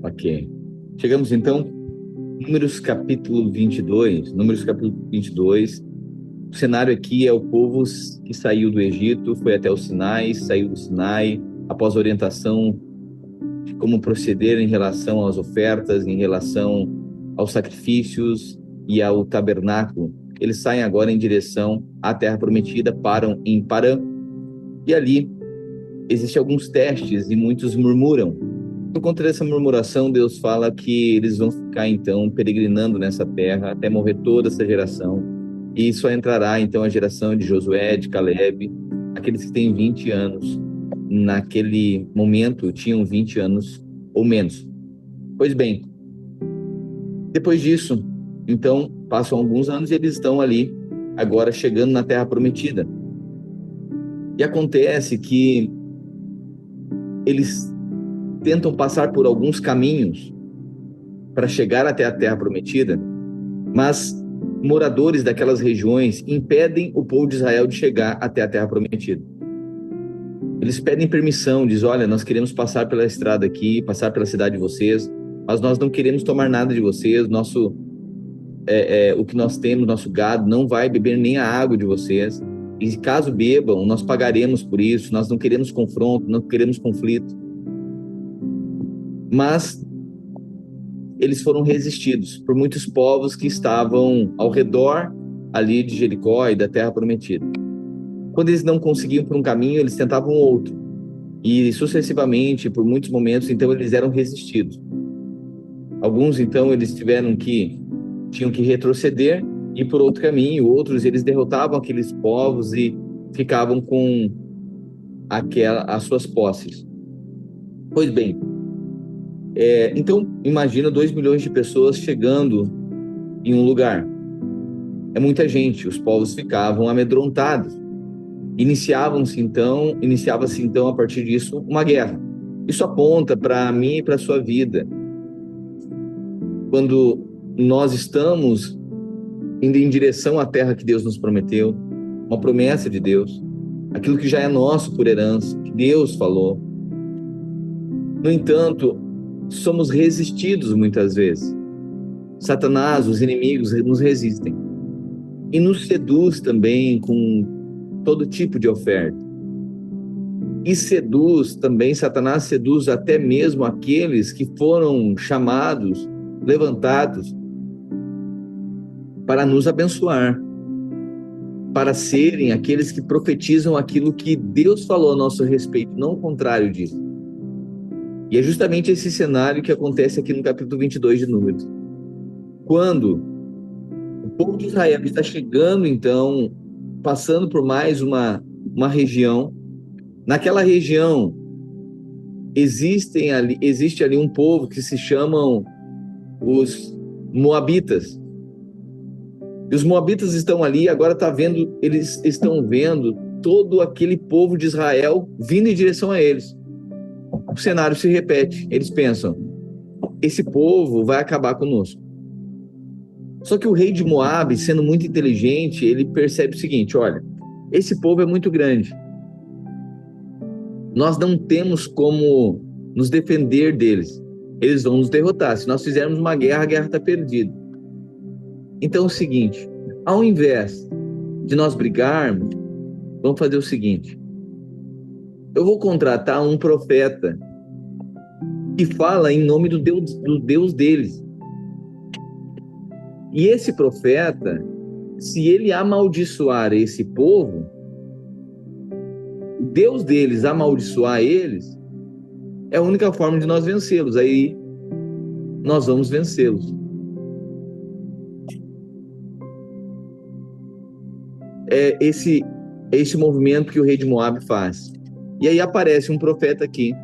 Ok. Chegamos então, Números capítulo 22. Números capítulo 22. O cenário aqui é o povo que saiu do Egito, foi até o Sinai, saiu do Sinai, após a orientação de como proceder em relação às ofertas, em relação aos sacrifícios e ao tabernáculo. Eles saem agora em direção à Terra Prometida, param em Parã, e ali existem alguns testes e muitos murmuram. Por conta dessa murmuração, Deus fala que eles vão ficar, então, peregrinando nessa terra até morrer toda essa geração. E só entrará, então, a geração de Josué, de Caleb, aqueles que têm 20 anos. Naquele momento, tinham 20 anos ou menos. Pois bem, depois disso, então, passam alguns anos e eles estão ali, agora chegando na Terra Prometida. E acontece que eles tentam passar por alguns caminhos para chegar até a Terra Prometida, mas moradores daquelas regiões impedem o povo de Israel de chegar até a Terra Prometida. Eles pedem permissão, dizem: olha, nós queremos passar pela estrada aqui, passar pela cidade de vocês, mas nós não queremos tomar nada de vocês, o que nós temos, nosso gado, não vai beber nem a água de vocês, e caso bebam, nós pagaremos por isso, nós não queremos confronto, não queremos conflito. Mas eles foram resistidos por muitos povos que estavam ao redor ali de Jericó e da Terra Prometida. Quando eles não conseguiam por um caminho, eles tentavam outro. E sucessivamente, por muitos momentos, então eles eram resistidos. Alguns, então, eles tinham que retroceder e ir por outro caminho. Outros, eles derrotavam aqueles povos e ficavam com as suas posses. Pois bem, então, imagina 2 milhões de pessoas chegando em um lugar. É muita gente, os povos ficavam amedrontados. Iniciava-se então, a partir disso, uma guerra. Isso aponta para mim e para a sua vida. Quando nós estamos indo em direção à terra que Deus nos prometeu, uma promessa de Deus, aquilo que já é nosso por herança, que Deus falou. No entanto, somos resistidos muitas vezes. Satanás, os inimigos, nos resistem. E nos seduz também com todo tipo de oferta. E Satanás seduz até mesmo aqueles que foram chamados, levantados para nos abençoar, para serem aqueles que profetizam aquilo que Deus falou a nosso respeito, não o contrário disso. E é justamente esse cenário que acontece aqui no capítulo 22 de Números. Quando o povo de Israel está chegando, então, passando por mais uma região, naquela região existe ali um povo que se chamam os Moabitas. E os Moabitas estão ali, agora eles estão vendo todo aquele povo de Israel vindo em direção a eles. O cenário se repete. Eles pensam: esse povo vai acabar conosco. Só que o rei de Moabe, sendo muito inteligente, ele percebe o seguinte: olha, esse povo é muito grande. Nós não temos como nos defender deles. Eles vão nos derrotar. Se nós fizermos uma guerra, a guerra está perdida. Então é o seguinte: ao invés de nós brigarmos, vamos fazer o seguinte: eu vou contratar um profeta que fala em nome do Deus deles. E esse profeta, se ele amaldiçoar esse povo, o Deus deles amaldiçoar eles, é a única forma de nós vencê-los. Aí nós vamos vencê-los. É esse movimento que o rei de Moabe faz. E aí aparece um profeta aqui,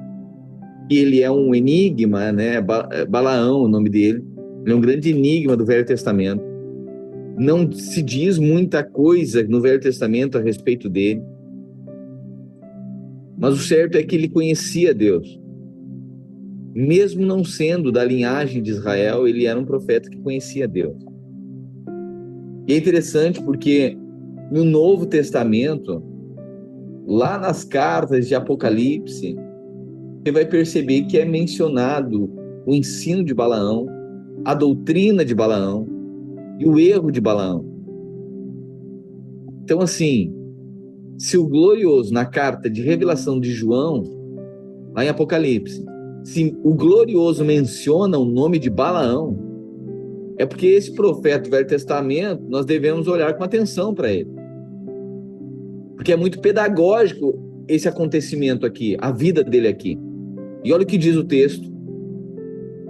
e ele é um enigma, né? Balaão, o nome dele. Ele é um grande enigma do Velho Testamento. Não se diz muita coisa no Velho Testamento a respeito dele. Mas o certo é que ele conhecia Deus. Mesmo não sendo da linhagem de Israel, ele era um profeta que conhecia Deus. E é interessante porque no Novo Testamento, lá nas cartas de Apocalipse, você vai perceber que é mencionado o ensino de Balaão, a doutrina de Balaão e o erro de Balaão. Então, assim, se o glorioso, na carta de revelação de João, lá em Apocalipse, se o glorioso menciona o nome de Balaão, é porque esse profeta do Velho Testamento, nós devemos olhar com atenção para ele. Porque é muito pedagógico esse acontecimento aqui, a vida dele aqui. E olha o que diz o texto,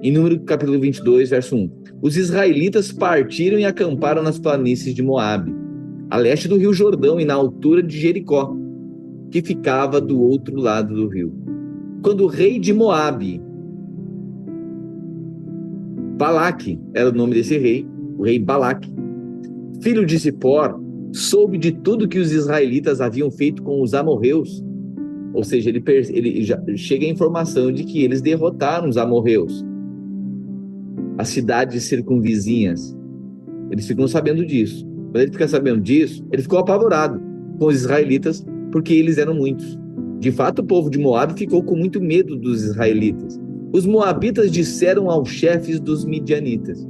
em Número capítulo 22, verso 1. Os israelitas partiram e acamparam nas planícies de Moabe, a leste do rio Jordão e na altura de Jericó, que ficava do outro lado do rio. Quando o rei de Moabe, Balaque era o nome desse rei, o rei Balaque, filho de Zippor, soube de tudo que os israelitas haviam feito com os amorreus, ou seja, ele já chega a informação de que eles derrotaram os amorreus, as cidades circunvizinhas. Eles ficam sabendo disso. Quando ele fica sabendo disso, ele ficou apavorado com os israelitas, porque eles eram muitos. De fato, o povo de Moabe ficou com muito medo dos israelitas. Os moabitas disseram aos chefes dos midianitas: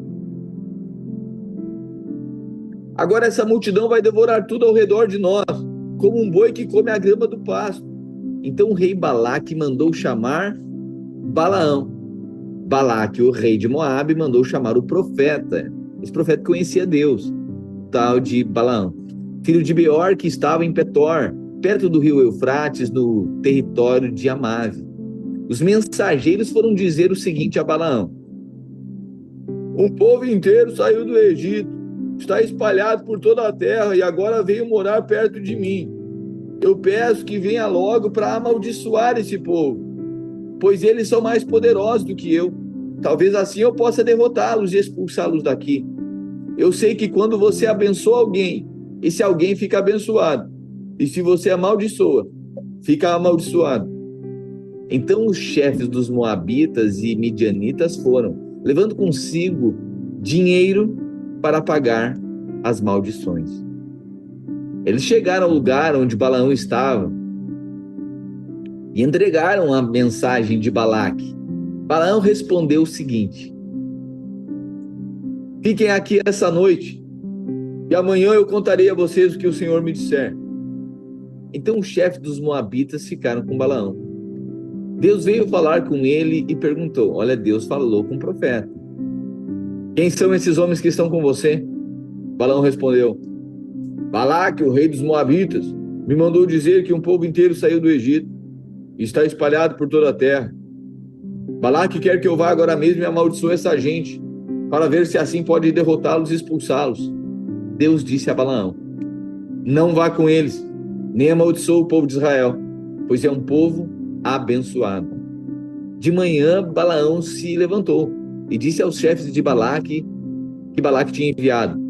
agora essa multidão vai devorar tudo ao redor de nós, como um boi que come a grama do pasto. Então o rei Balaque mandou chamar Balaão. Balaque, o rei de Moabe, mandou chamar o profeta. Esse profeta conhecia Deus, tal de Balaão, filho de Beor, que estava em Petor, perto do rio Eufrates, no território de Amave. Os mensageiros foram dizer o seguinte a Balaão: um povo inteiro saiu do Egito, está espalhado por toda a terra e agora veio morar perto de mim. Eu peço que venha logo para amaldiçoar esse povo, pois eles são mais poderosos do que eu. Talvez assim eu possa derrotá-los e expulsá-los daqui. Eu sei que quando você abençoa alguém, esse alguém fica abençoado. E se você amaldiçoa, fica amaldiçoado. Então os chefes dos moabitas e midianitas foram, levando consigo dinheiro para pagar as maldições. Eles chegaram ao lugar onde Balaão estava e entregaram a mensagem de Balaque. Balaão respondeu o seguinte: fiquem aqui essa noite e amanhã eu contarei a vocês o que o Senhor me disser. Então os chefes dos moabitas ficaram com Balaão. Deus veio falar com ele e perguntou: olha, Deus falou com o profeta. Quem são esses homens que estão com você? Balaão respondeu: Balaque, o rei dos moabitas, me mandou dizer que um povo inteiro saiu do Egito e está espalhado por toda a terra. Balaque quer que eu vá agora mesmo e amaldiçoe essa gente, para ver se assim pode derrotá-los e expulsá-los. Deus disse a Balaão: não vá com eles, nem amaldiçoe o povo de Israel, pois é um povo abençoado. De manhã, Balaão se levantou e disse aos chefes de Balaque que Balaque tinha enviado: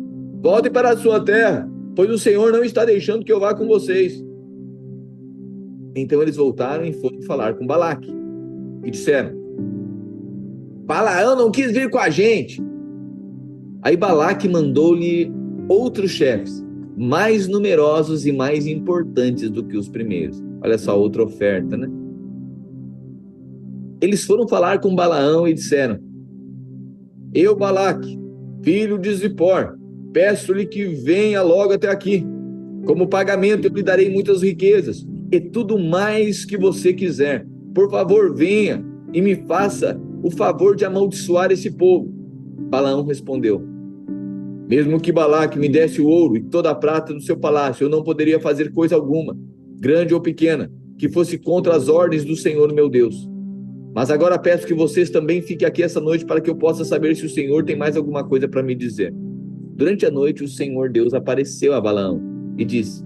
voltem para a sua terra, pois o Senhor não está deixando que eu vá com vocês. Então eles voltaram e foram falar com Balaque e disseram: Balaão não quis vir com a gente. Aí Balaque mandou-lhe outros chefes, mais numerosos e mais importantes do que os primeiros. Olha só, outra oferta, né? Eles foram falar com Balaão e disseram: eu, Balaque, filho de Zippor, peço-lhe que venha logo até aqui. Como pagamento eu lhe darei muitas riquezas e tudo mais que você quiser. Por favor, venha e me faça o favor de amaldiçoar esse povo. Balaão respondeu: mesmo que Balaque me desse o ouro e toda a prata do seu palácio, eu não poderia fazer coisa alguma, grande ou pequena, que fosse contra as ordens do Senhor meu Deus. Mas agora peço que vocês também fiquem aqui essa noite para que eu possa saber se o Senhor tem mais alguma coisa para me dizer. Durante a noite, o Senhor Deus apareceu a Balaão e disse: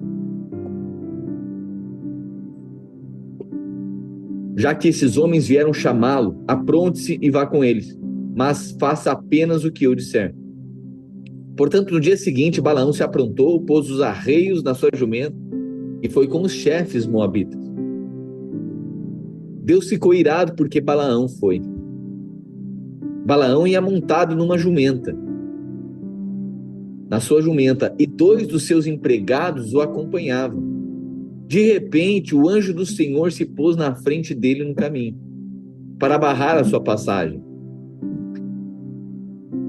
já que esses homens vieram chamá-lo, apronte-se e vá com eles, mas faça apenas o que eu disser. Portanto, no dia seguinte, Balaão se aprontou, pôs os arreios na sua jumenta e foi com os chefes moabitas. Deus ficou irado porque Balaão foi. Balaão ia montado numa jumenta, na sua jumenta, e 2 dos seus empregados o acompanhavam. De repente, o anjo do Senhor se pôs na frente dele no caminho, para barrar a sua passagem.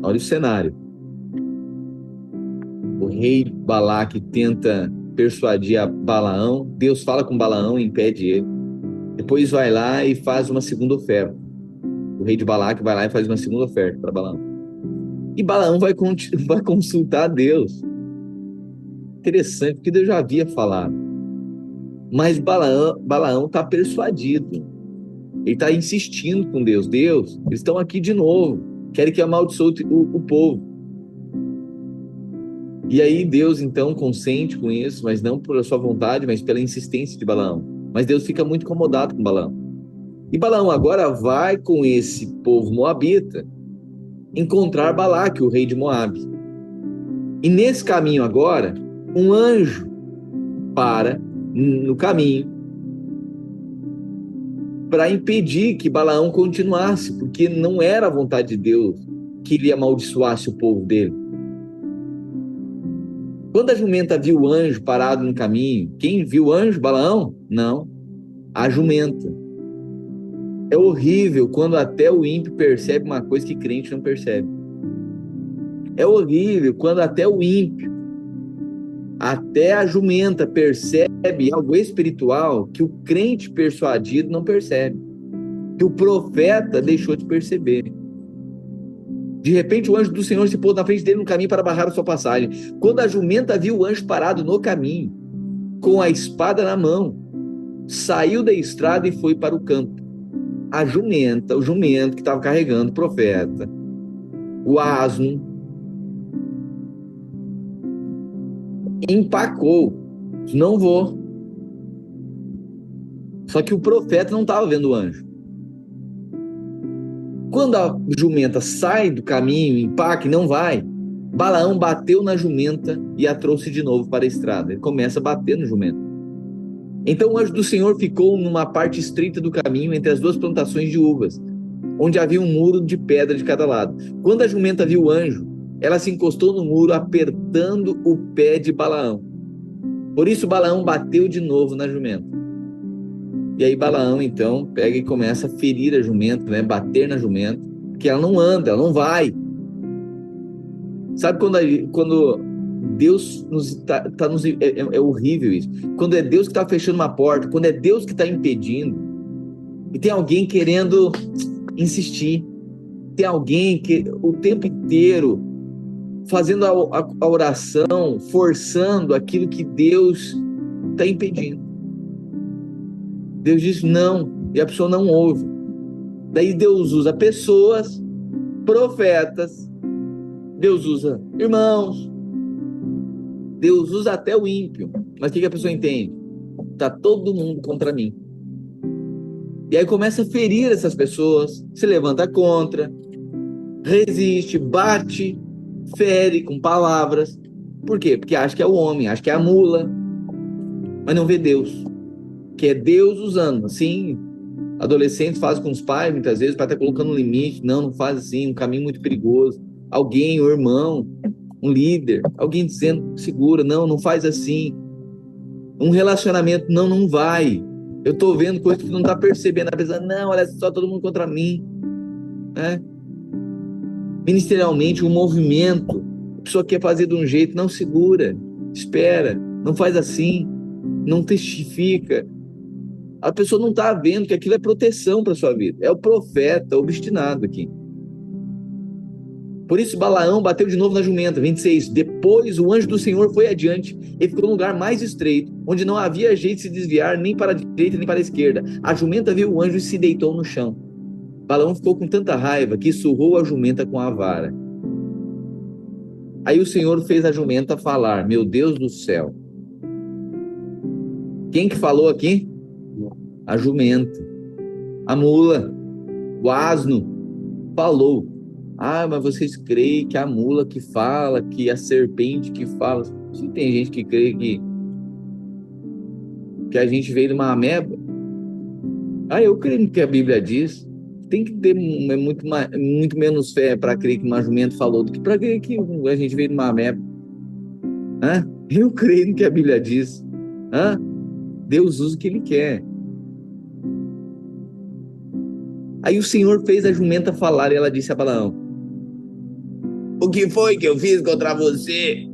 Olha o cenário. O rei Balaque tenta persuadir a Balaão. Deus fala com Balaão e impede ele. Depois vai lá e faz uma segunda oferta. O rei de Balaque vai lá e faz uma segunda oferta para Balaão. E Balaão vai consultar a Deus. Interessante, porque Deus já havia falado. Mas Balaão está persuadido. Ele está insistindo com Deus. Deus, eles estão aqui de novo. Querem que amaldiçoe o povo. E aí Deus então consente com isso, mas não por sua vontade, mas pela insistência de Balaão. Mas Deus fica muito incomodado com Balaão. E Balaão agora vai com esse povo moabita encontrar Balaque, o rei de Moabe. E nesse caminho agora, um anjo para no caminho para impedir que Balaão continuasse, porque não era a vontade de Deus que ele amaldiçoasse o povo dele. Quando a jumenta viu o anjo parado no caminho, quem viu o anjo? Balaão? Não, a jumenta. É horrível quando até o ímpio percebe uma coisa que crente não percebe. É horrível quando até o ímpio, até a jumenta percebe algo espiritual que o crente persuadido não percebe, que o profeta deixou de perceber. De repente o anjo do Senhor se pôs na frente dele no caminho para barrar a sua passagem. Quando a jumenta viu o anjo parado no caminho, com a espada na mão, saiu da estrada e foi para o campo. A jumenta, o jumento que estava carregando o profeta, o asno, empacou. Não vou. Só que o profeta não estava vendo o anjo. Quando a jumenta sai do caminho, empaca e não vai, Balaão bateu na jumenta e a trouxe de novo para a estrada. Ele começa a bater no jumento. Então o anjo do Senhor ficou numa parte estreita do caminho entre as duas plantações de uvas, onde havia um muro de pedra de cada lado. Quando a jumenta viu o anjo, ela se encostou no muro, apertando o pé de Balaão. Por isso Balaão bateu de novo na jumenta. E aí Balaão, então, pega e começa a ferir a jumenta, né? Bater na jumenta, porque ela não anda, ela não vai. Sabe quando Deus é horrível isso. Quando é Deus que está fechando uma porta, quando é Deus que está impedindo, e tem alguém querendo insistir, tem alguém que o tempo inteiro fazendo a oração, forçando aquilo que Deus está impedindo. Deus diz não, e a pessoa não ouve. Daí Deus usa pessoas, profetas, Deus usa irmãos, Deus usa até o ímpio. Mas o que a pessoa entende? Está todo mundo contra mim. E aí começa a ferir essas pessoas, se levanta contra, resiste, bate, fere com palavras. Por quê? Porque acha que é o homem, acha que é a mula, mas não vê Deus. Que é Deus usando, assim, adolescentes fazem com os pais, muitas vezes, para estar colocando um limite, não faz assim, um caminho muito perigoso, alguém, um irmão, um líder, alguém dizendo, segura, não faz assim, um relacionamento, não vai, eu tô vendo coisa que tu não tá percebendo, a pessoa, não, olha só, todo mundo contra mim, né? Ministerialmente, um movimento, a pessoa quer fazer de um jeito, não segura, espera, não faz assim, não testifica. A pessoa não está vendo que aquilo é proteção para a sua vida. É o profeta obstinado aqui. Por isso Balaão bateu de novo na jumenta. 26. Depois o anjo do Senhor foi adiante e ficou no lugar mais estreito, onde não havia jeito de se desviar nem para a direita nem para a esquerda. A jumenta viu o anjo e se deitou no chão. Balaão ficou com tanta raiva que surrou a jumenta com a vara. Aí o Senhor fez a jumenta falar. Meu Deus do céu. Quem que falou aqui? A jumenta, a mula, o asno falou. Ah, mas vocês creem que a mula que fala, que a serpente que fala? Sim, tem gente que crê que a gente veio de uma ameba. Ah, eu creio no que a Bíblia diz. Tem que ter muito menos fé para crer que uma jumenta falou do que para crer que a gente veio de uma ameba. Hã? Eu creio no que a Bíblia diz. Hã? Deus usa o que Ele quer. Aí o Senhor fez a jumenta falar e ela disse a Balaão: O que foi que eu fiz contra você?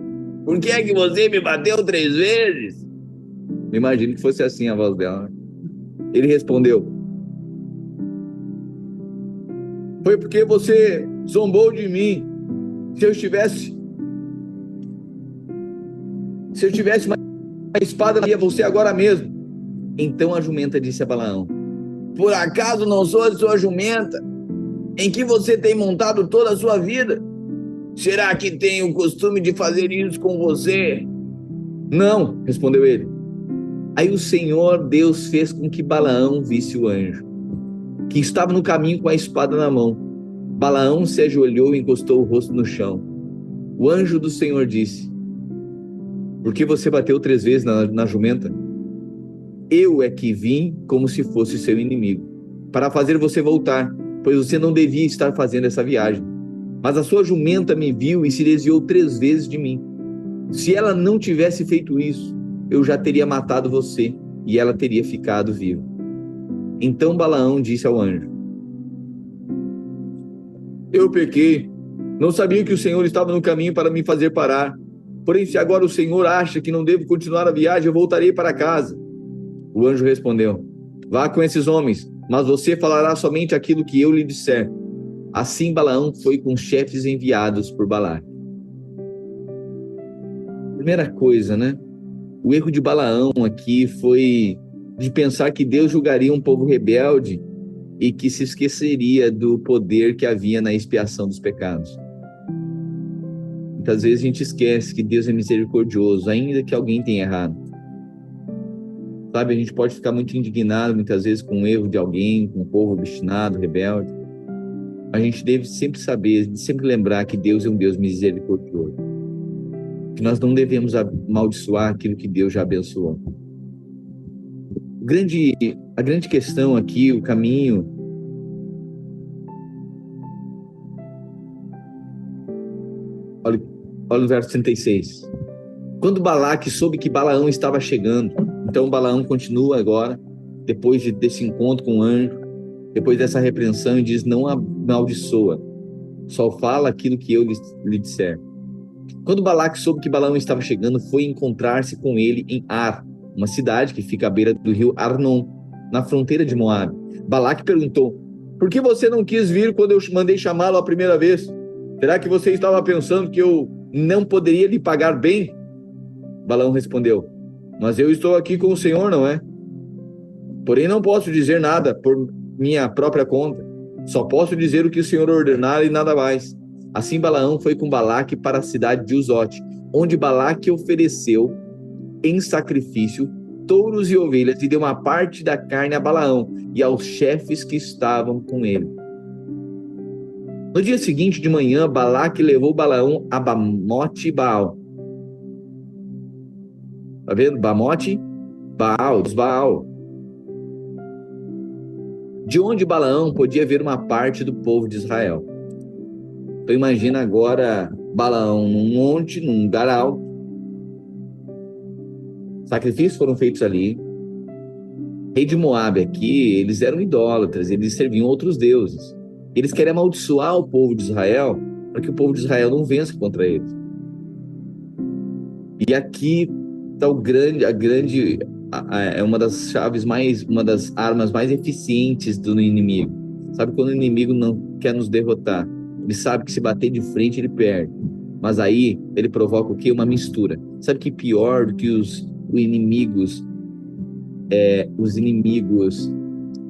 Por que é que você me bateu 3 vezes? Imagino que fosse assim a voz dela. Ele respondeu: foi porque você zombou de mim. Se eu tivesse uma espada, eu ia você agora mesmo. Então a jumenta disse a Balaão: por acaso não sou a sua jumenta, em que você tem montado toda a sua vida? Será que tenho o costume de fazer isso com você? Não, respondeu ele. Aí o Senhor Deus fez com que Balaão visse o anjo, que estava no caminho com a espada na mão. Balaão se ajoelhou e encostou o rosto no chão. O anjo do Senhor disse: por que você bateu 3 vezes na jumenta? Eu é que vim como se fosse seu inimigo, para fazer você voltar, pois você não devia estar fazendo essa viagem. Mas a sua jumenta me viu e se desviou 3 vezes de mim. Se ela não tivesse feito isso, eu já teria matado você e ela teria ficado viva. Então Balaão disse ao anjo: eu pequei, não sabia que o Senhor estava no caminho para me fazer parar. Porém, se agora o Senhor acha que não devo continuar a viagem, eu voltarei para casa. O anjo respondeu: vá com esses homens, mas você falará somente aquilo que eu lhe disser. Assim Balaão foi com os chefes enviados por Balaque. Primeira coisa, né? O erro de Balaão aqui foi de pensar que Deus julgaria um povo rebelde e que se esqueceria do poder que havia na expiação dos pecados. Muitas vezes a gente esquece que Deus é misericordioso, ainda que alguém tenha errado. Sabe, a gente pode ficar muito indignado muitas vezes com o erro de alguém, com um povo obstinado, rebelde. A gente deve sempre saber, sempre lembrar que Deus é um Deus misericordioso. Que nós não devemos amaldiçoar aquilo que Deus já abençoou. A grande questão aqui, o caminho, olha o verso 36. Quando Balaque soube que Balaão estava chegando, então Balaão continua agora, depois desse encontro com o anjo, depois dessa repreensão, e diz: não amaldiçoa, só fala aquilo que eu lhe disser. Quando Balaque soube que Balaão estava chegando, foi encontrar-se com ele em Ar, uma cidade que fica à beira do rio Arnon, na fronteira de Moabe. Balaque perguntou: por que você não quis vir quando eu mandei chamá-lo a primeira vez? Será que você estava pensando que eu não poderia lhe pagar bem? Balaão respondeu: mas eu estou aqui com o Senhor, não é? Porém não posso dizer nada por minha própria conta. Só posso dizer o que o Senhor ordenar e nada mais. Assim Balaão foi com Balaque para a cidade de Uzote, onde Balaque ofereceu em sacrifício touros e ovelhas e deu uma parte da carne a Balaão e aos chefes que estavam com ele. No dia seguinte de manhã, Balaque levou Balaão a Bamote Baal. Tá vendo? Bamote Baal, Baal. De onde Balaão podia ver uma parte do povo de Israel. Então imagina agora Balaão num monte, num lugar alto. Sacrifícios foram feitos ali. Rei de Moabe aqui, eles eram idólatras, eles serviam outros deuses. Eles querem amaldiçoar o povo de Israel para que o povo de Israel não vença contra eles. E aqui está é uma das chaves uma das armas mais eficientes do inimigo. Sabe quando o inimigo não quer nos derrotar? Ele sabe que se bater de frente ele perde. Mas aí ele provoca o quê? Uma mistura. Sabe que pior do que os inimigos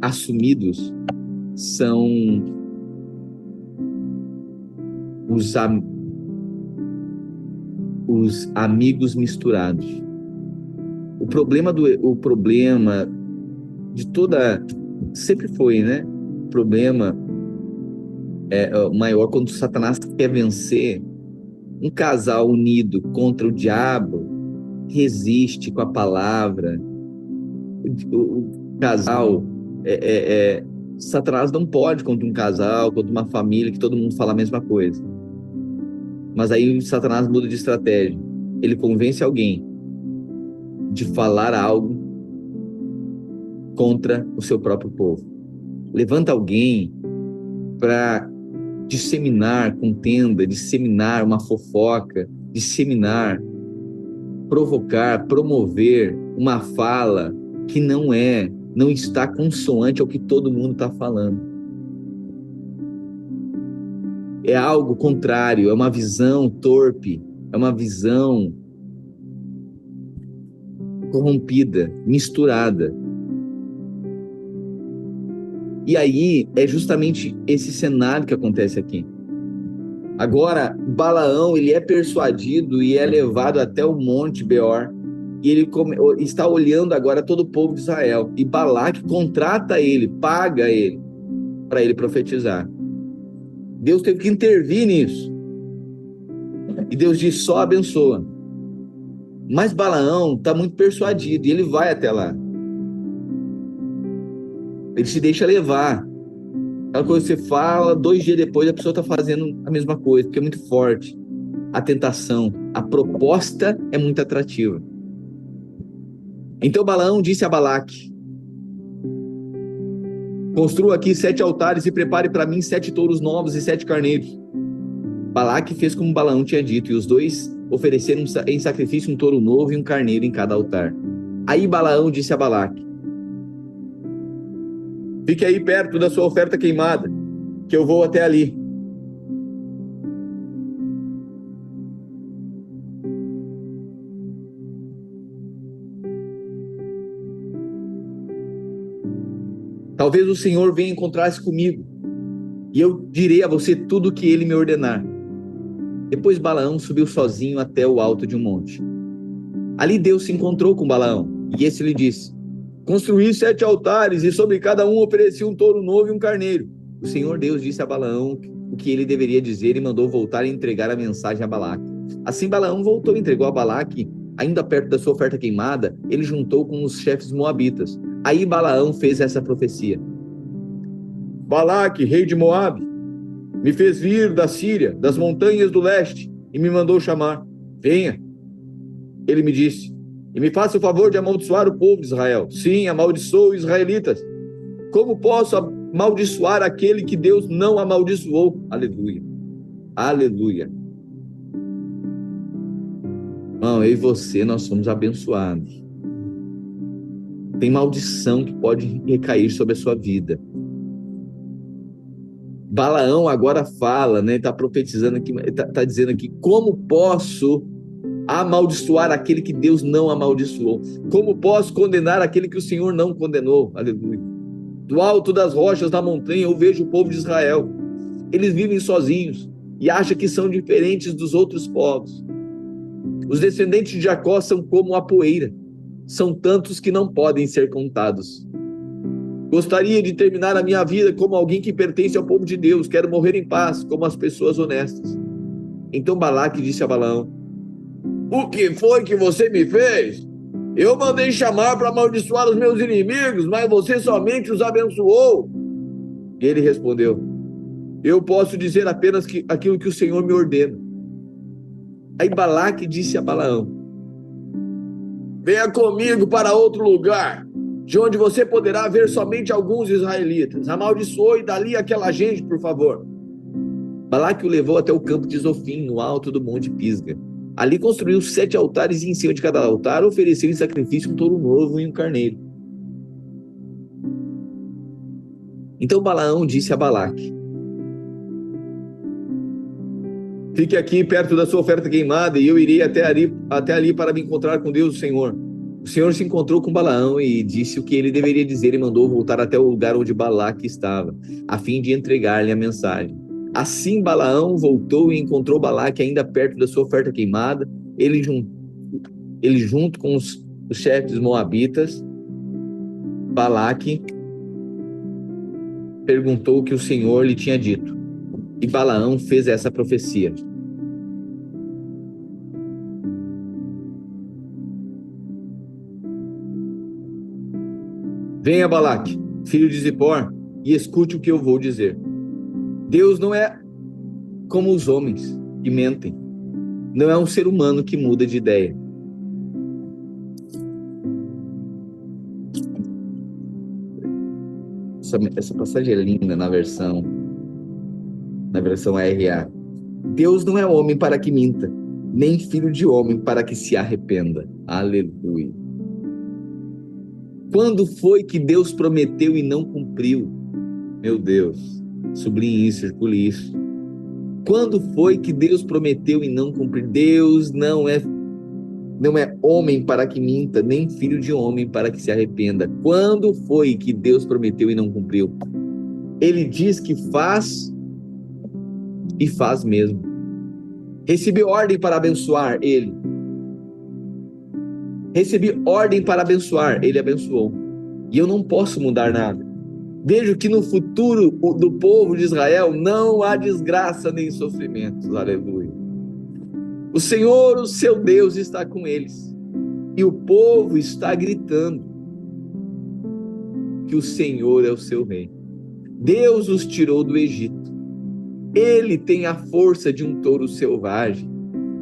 assumidos são os amigos misturados. O problema de toda sempre foi, né? O problema maior quando Satanás quer vencer um casal unido contra o diabo, resiste com a palavra. O casal Satanás não pode contra um casal, contra uma família que todo mundo fala a mesma coisa. Mas aí Satanás muda de estratégia. Ele convence alguém de falar algo contra o seu próprio povo. Levanta alguém para disseminar contenda, disseminar uma fofoca, disseminar, provocar, promover uma fala que não está consoante ao que todo mundo está falando. É algo contrário, é uma visão torpe, é uma visão corrompida, misturada. E aí é justamente esse cenário que acontece aqui. Agora, Balaão, ele é persuadido e é levado até o Monte Beor, e ele está olhando agora todo o povo de Israel, e Balaque contrata ele, paga ele, para ele profetizar. Deus teve que intervir nisso, e Deus diz, só abençoa. Mas Balaão está muito persuadido, e ele vai até lá. Ele se deixa levar. Aquela coisa que você fala, 2 dias depois a pessoa está fazendo a mesma coisa, porque é muito forte. A tentação, a proposta é muito atrativa. Então Balaão disse a Balaque, construa aqui 7 altares e prepare para mim 7 touros novos e 7 carneiros. Balaque fez como Balaão tinha dito, e os dois ofereceram em sacrifício um touro novo e um carneiro em cada altar. Aí Balaão disse a Balaque, fique aí perto da sua oferta queimada, que eu vou até ali. Talvez o Senhor venha encontrar-se comigo, e eu direi a você tudo o que ele me ordenar. Depois Balaão subiu sozinho até o alto de um monte. Ali Deus se encontrou com Balaão, e esse lhe disse, construí 7 altares, e sobre cada um ofereci um touro novo e um carneiro. O Senhor Deus disse a Balaão o que ele deveria dizer, e mandou voltar e entregar a mensagem a Balaque. Assim Balaão voltou e entregou a Balaque, ainda perto da sua oferta queimada, ele juntou com os chefes moabitas. Aí Balaão fez essa profecia. Balaque, rei de Moabe, me fez vir da Síria, das montanhas do leste, e me mandou chamar. Venha. Ele me disse, e me faça o favor de amaldiçoar o povo de Israel. Sim, amaldiçoou os israelitas. Como posso amaldiçoar aquele que Deus não amaldiçoou? Aleluia. Aleluia. Irmão, eu e você, nós somos abençoados. Tem maldição que pode recair sobre a sua vida. Balaão agora fala, né? Está profetizando aqui, está dizendo aqui, como posso amaldiçoar aquele que Deus não amaldiçoou? Como posso condenar aquele que o Senhor não condenou? Aleluia. Do alto das rochas da montanha eu vejo o povo de Israel. Eles vivem sozinhos e acham que são diferentes dos outros povos. Os descendentes de Jacó são como a poeira. São tantos que não podem ser contados. Gostaria de terminar a minha vida como alguém que pertence ao povo de Deus. Quero morrer em paz, como as pessoas honestas. Então Balaque disse a Balaão, o que foi que você me fez? Eu mandei chamar para amaldiçoar os meus inimigos, mas você somente os abençoou. E ele respondeu, eu posso dizer apenas aquilo que o Senhor me ordena. Aí Balaque disse a Balaão, venha comigo para outro lugar, de onde você poderá ver somente alguns israelitas. Amaldiçoe dali aquela gente, por favor. Balaque o levou até o campo de Zofim, no alto do monte Pisga. Ali construiu 7 altares e em cima de cada altar ofereceu em sacrifício um touro novo e um carneiro. Então Balaão disse a Balaque, fique aqui perto da sua oferta queimada e eu irei até ali para me encontrar com Deus, o Senhor. O Senhor se encontrou com Balaão e disse o que ele deveria dizer e mandou voltar até o lugar onde Balaque estava, a fim de entregar-lhe a mensagem. Assim Balaão voltou e encontrou Balaque ainda perto da sua oferta queimada, ele junto com os chefes moabitas. Balaque perguntou o que o Senhor lhe tinha dito, e Balaão fez essa profecia. Venha Balaque, filho de Zippor, e escute o que eu vou dizer. Deus não é como os homens que mentem. Não é um ser humano que muda de ideia. Essa passagem é linda na versão na versão RA. Deus não é homem para que minta, nem filho de homem para que se arrependa. Aleluia. Quando foi que Deus prometeu e não cumpriu? Meu Deus, sublinhe isso, circule isso. Quando foi que Deus prometeu e não cumpriu? Deus não é homem para que minta, nem filho de homem para que se arrependa. Quando foi que Deus prometeu e não cumpriu? Ele diz que faz e faz mesmo. Recebi ordem para abençoar, ele. Recebi ordem para abençoar, ele abençoou. E eu não posso mudar nada. Vejo que no futuro do povo de Israel não há desgraça nem sofrimentos. Aleluia. O Senhor, o seu Deus, está com eles. E o povo está gritando que o Senhor é o seu rei. Deus os tirou do Egito. Ele tem a força de um touro selvagem.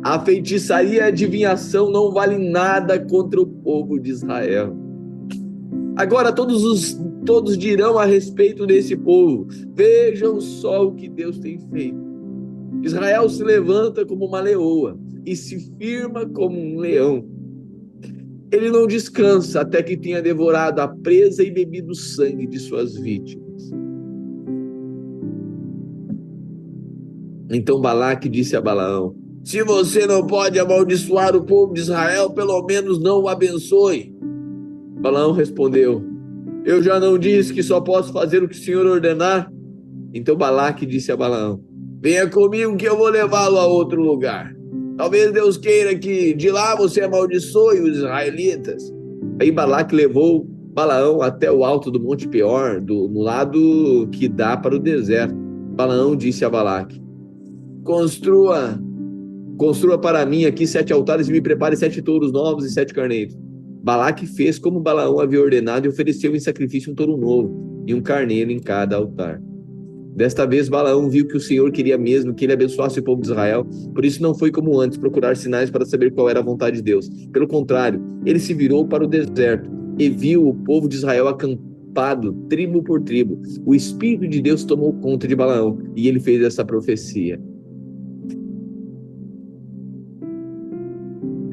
A feitiçaria e a adivinhação não valem nada contra o povo de Israel. Agora todos dirão a respeito desse povo: vejam só o que Deus tem feito. Israel se levanta como uma leoa e se firma como um leão. Ele não descansa até que tenha devorado a presa e bebido o sangue de suas vítimas. Então Balaque disse a Balaão: se você não pode amaldiçoar o povo de Israel, pelo menos não o abençoe. Balaão respondeu: eu já não disse que só posso fazer o que o Senhor ordenar? Então Balaque disse a Balaão: venha comigo que eu vou levá-lo a outro lugar. Talvez Deus queira que de lá você amaldiçoe os israelitas. Aí Balaque levou Balaão até o alto do Monte Peor, no lado que dá para o deserto. Balaão disse a Balaque: construa para mim aqui 7 altares e me prepare 7 touros novos e 7 carneiros. Balaque fez como Balaão havia ordenado e ofereceu em sacrifício um touro novo e um carneiro em cada altar. Desta vez Balaão viu que o Senhor queria mesmo que ele abençoasse o povo de Israel, por isso não foi como antes procurar sinais para saber qual era a vontade de Deus. Pelo contrário, ele se virou para o deserto e viu o povo de Israel acampado, tribo por tribo. O Espírito de Deus tomou conta de Balaão e ele fez essa profecia: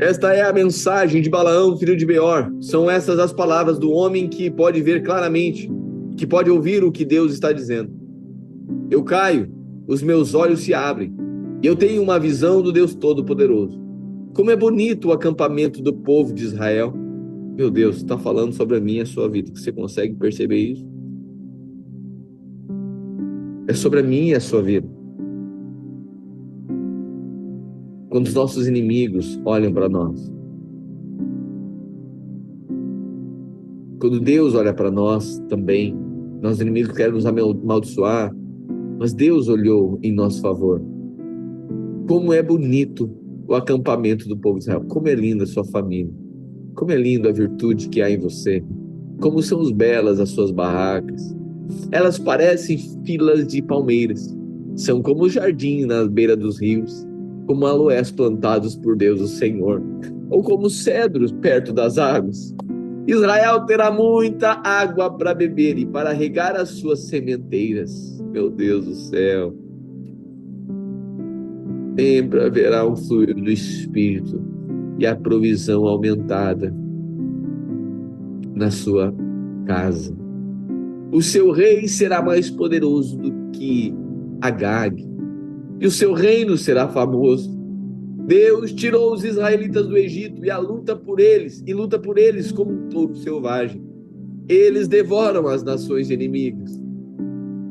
esta é a mensagem de Balaão, filho de Beor. São essas as palavras do homem que pode ver claramente, que pode ouvir o que Deus está dizendo. Eu caio, os meus olhos se abrem, e eu tenho uma visão do Deus Todo-Poderoso. Como é bonito o acampamento do povo de Israel. Meu Deus, está falando sobre a minha e a sua vida. Você consegue perceber isso? É sobre a minha e a sua vida. Quando os nossos inimigos olham para nós, quando Deus olha para nós também, nossos inimigos querem nos amaldiçoar, mas Deus olhou em nosso favor. Como é bonito o acampamento do povo de Israel, como é linda a sua família, como é linda a virtude que há em você, como são belas as suas barracas. Elas parecem filas de palmeiras, são como o jardim na beira dos rios, como aloés plantados por Deus o Senhor, ou como cedros perto das águas. Israel terá muita água para beber e para regar as suas sementeiras. Meu Deus do céu. Sempre haverá um fluir do Espírito e a provisão aumentada na sua casa. O seu rei será mais poderoso do que Agag, e o seu reino será famoso. Deus tirou os israelitas do Egito e luta por eles como um touro selvagem. Eles devoram as nações inimigas,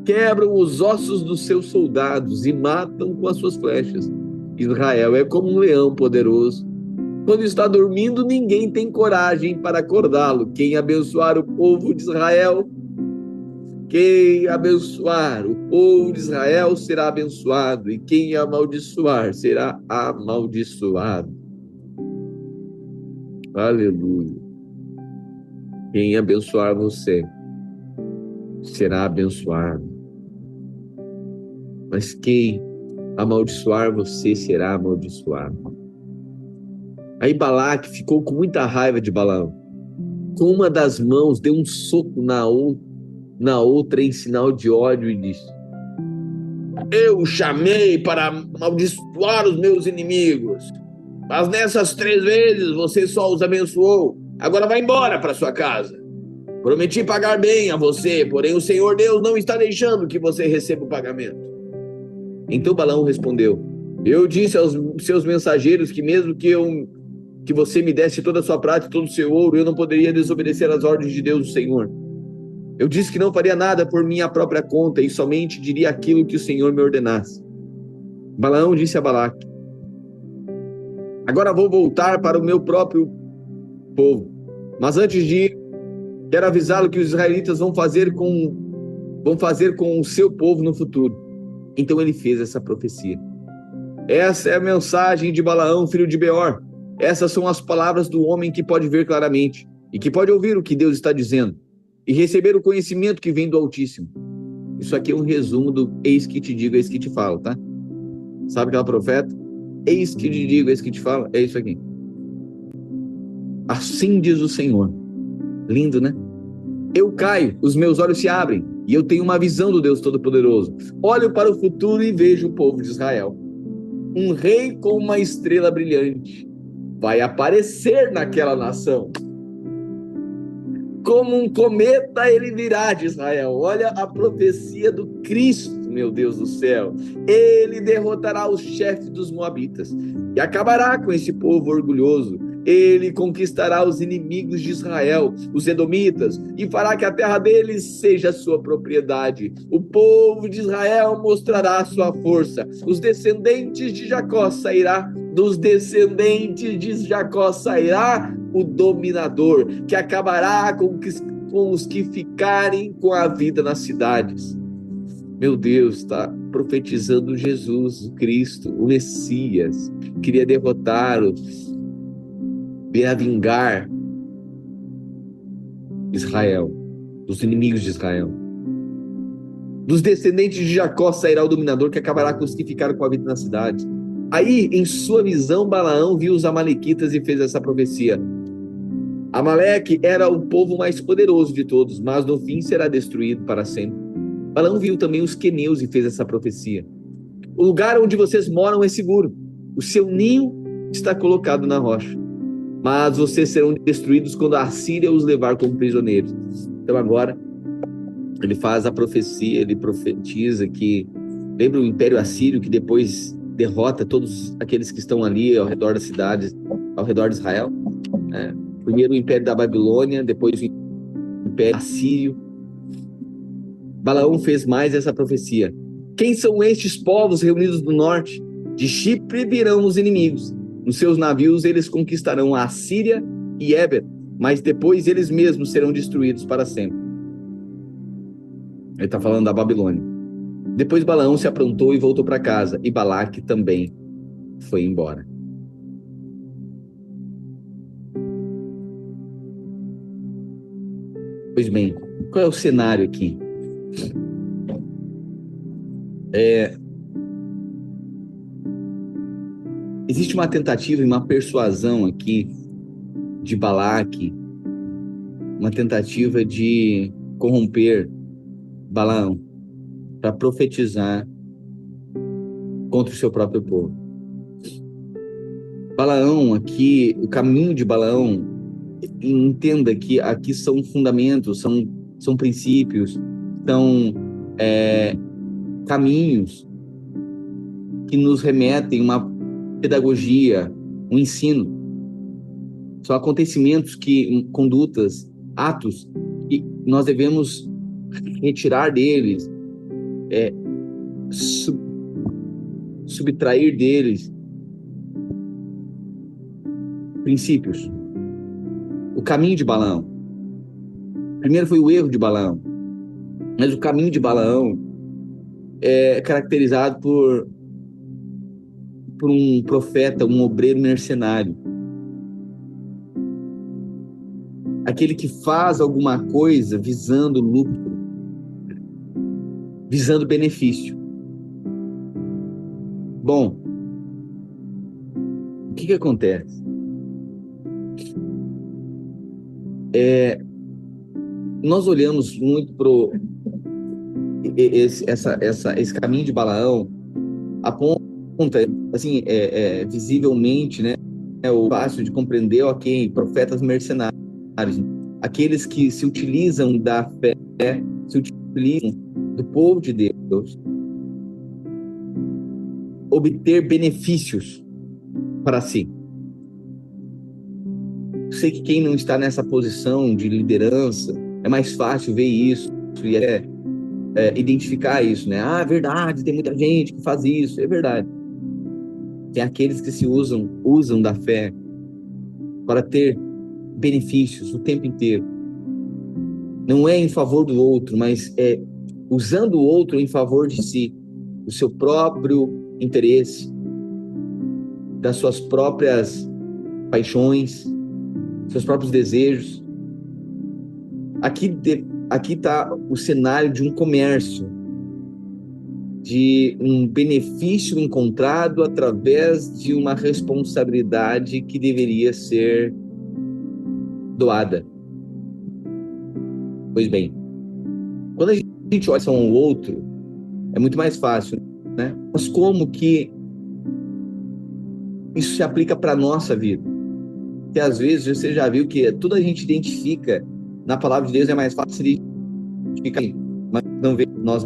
quebram os ossos dos seus soldados e matam com as suas flechas. Israel é como um leão poderoso. Quando está dormindo, ninguém tem coragem para acordá-lo. Quem abençoar o povo de Israel, quem abençoar o povo de Israel será abençoado, e quem amaldiçoar será amaldiçoado. Aleluia. Quem abençoar você será abençoado, mas quem amaldiçoar você será amaldiçoado. Aí Balaque ficou com muita raiva de Balaão. Com uma das mãos deu um soco na outra em sinal de ódio e disse: Eu o chamei para amaldiçoar os meus inimigos, mas nessas 3 vezes você só os abençoou. Agora vai embora para sua casa. Prometi pagar bem a você, porém o Senhor Deus não está deixando que você receba o pagamento. Então Balaão respondeu: eu disse aos seus mensageiros que mesmo que você me desse toda a sua prata e todo o seu ouro, eu não poderia desobedecer às ordens de Deus, o Senhor. Eu disse que não faria nada por minha própria conta e somente diria aquilo que o Senhor me ordenasse. Balaão disse a Balaque: agora vou voltar para o meu próprio povo, mas antes de ir, quero avisá-lo que os israelitas vão fazer com o seu povo no futuro. Então ele fez essa profecia. Essa é a mensagem de Balaão, filho de Beor. Essas são as palavras do homem que pode ver claramente e que pode ouvir o que Deus está dizendo e receber o conhecimento que vem do Altíssimo. Isso aqui é um resumo do eis que te digo, eis que te falo, tá? Sabe aquela profeta? Eis que te digo, eis que te falo. É isso aqui. Assim diz o Senhor. Lindo, né? Eu caio, os meus olhos se abrem e eu tenho uma visão do Deus Todo-Poderoso. Olho para o futuro e vejo o povo de Israel. Um rei com uma estrela brilhante vai aparecer naquela nação. Como um cometa ele virá de Israel. Olha a profecia do Cristo, meu Deus do céu. Ele derrotará os chefes dos moabitas e acabará com esse povo orgulhoso. Ele conquistará os inimigos de Israel, os edomitas, e fará que a terra deles seja sua propriedade. O povo de Israel mostrará sua força. Os descendentes de Jacó sairá, dos descendentes de Jacó sairá o dominador, que acabará com os que ficarem com a vida nas cidades. Meu Deus, está profetizando Jesus, o Cristo, o Messias, queria derrotá-los, vir a vingar Israel, dos inimigos de Israel. Dos descendentes de Jacó sairá o dominador que acabará com os que ficaram com a vida na cidade. Aí, em sua visão, Balaão viu os amalequitas e fez essa profecia. Amaleque era o povo mais poderoso de todos, mas no fim será destruído para sempre. Balaão viu também os queneus e fez essa profecia. O lugar onde vocês moram é seguro. O seu ninho está colocado na rocha. Mas vocês serão destruídos quando a Assíria os levar como prisioneiros. Então agora, ele faz a profecia, ele profetiza que, lembra o Império Assírio que depois derrota todos aqueles que estão ali ao redor das cidades, ao redor de Israel? Primeiro o Império da Babilônia, depois o Império Assírio. Balaão fez mais essa profecia. Quem são estes povos reunidos no norte? De Chipre virão os inimigos. Nos seus navios eles conquistarão a Assíria e Éber, mas depois eles mesmos serão destruídos para sempre. Ele está falando da Babilônia. Depois Balaão se aprontou e voltou para casa, e Balaque também foi embora. Pois bem, qual é o cenário aqui? Existe uma tentativa e uma persuasão aqui de Balaque, uma tentativa de corromper Balaão para profetizar contra o seu próprio povo. Balaão aqui, o caminho de Balaão, entenda que aqui são fundamentos, são princípios, são caminhos que nos remetem a uma pedagogia, um ensino. São acontecimentos condutas, atos que nós devemos retirar deles, subtrair deles princípios. O caminho de Balaão. Primeiro foi o erro de Balaão, mas o caminho de Balaão é caracterizado por um profeta, um obreiro mercenário. Aquele que faz alguma coisa visando lucro, visando benefício. Bom, o que acontece? Nós olhamos muito esse caminho de Balaão aponta, assim, visivelmente, né, o fácil de compreender, ok, profetas mercenários, aqueles que se utilizam da fé, se utilizam do povo de Deus, obter benefícios para si. Eu sei que quem não está nessa posição de liderança, é mais fácil ver isso e identificar isso, né? Ah, é verdade, tem muita gente que faz isso, é verdade. Tem aqueles que se usam da fé para ter benefícios o tempo inteiro. Não é em favor do outro, mas é usando o outro em favor de si, do seu próprio interesse, das suas próprias paixões, seus próprios desejos. Aqui está o cenário de um comércio, de um benefício encontrado através de uma responsabilidade que deveria ser doada. Pois bem, quando a gente olha um ao outro, é muito mais fácil, né? Mas como que isso se aplica para a nossa vida? Porque às vezes você já viu que tudo a gente identifica na palavra de Deus, é mais fácil identificar, mas não vê nós.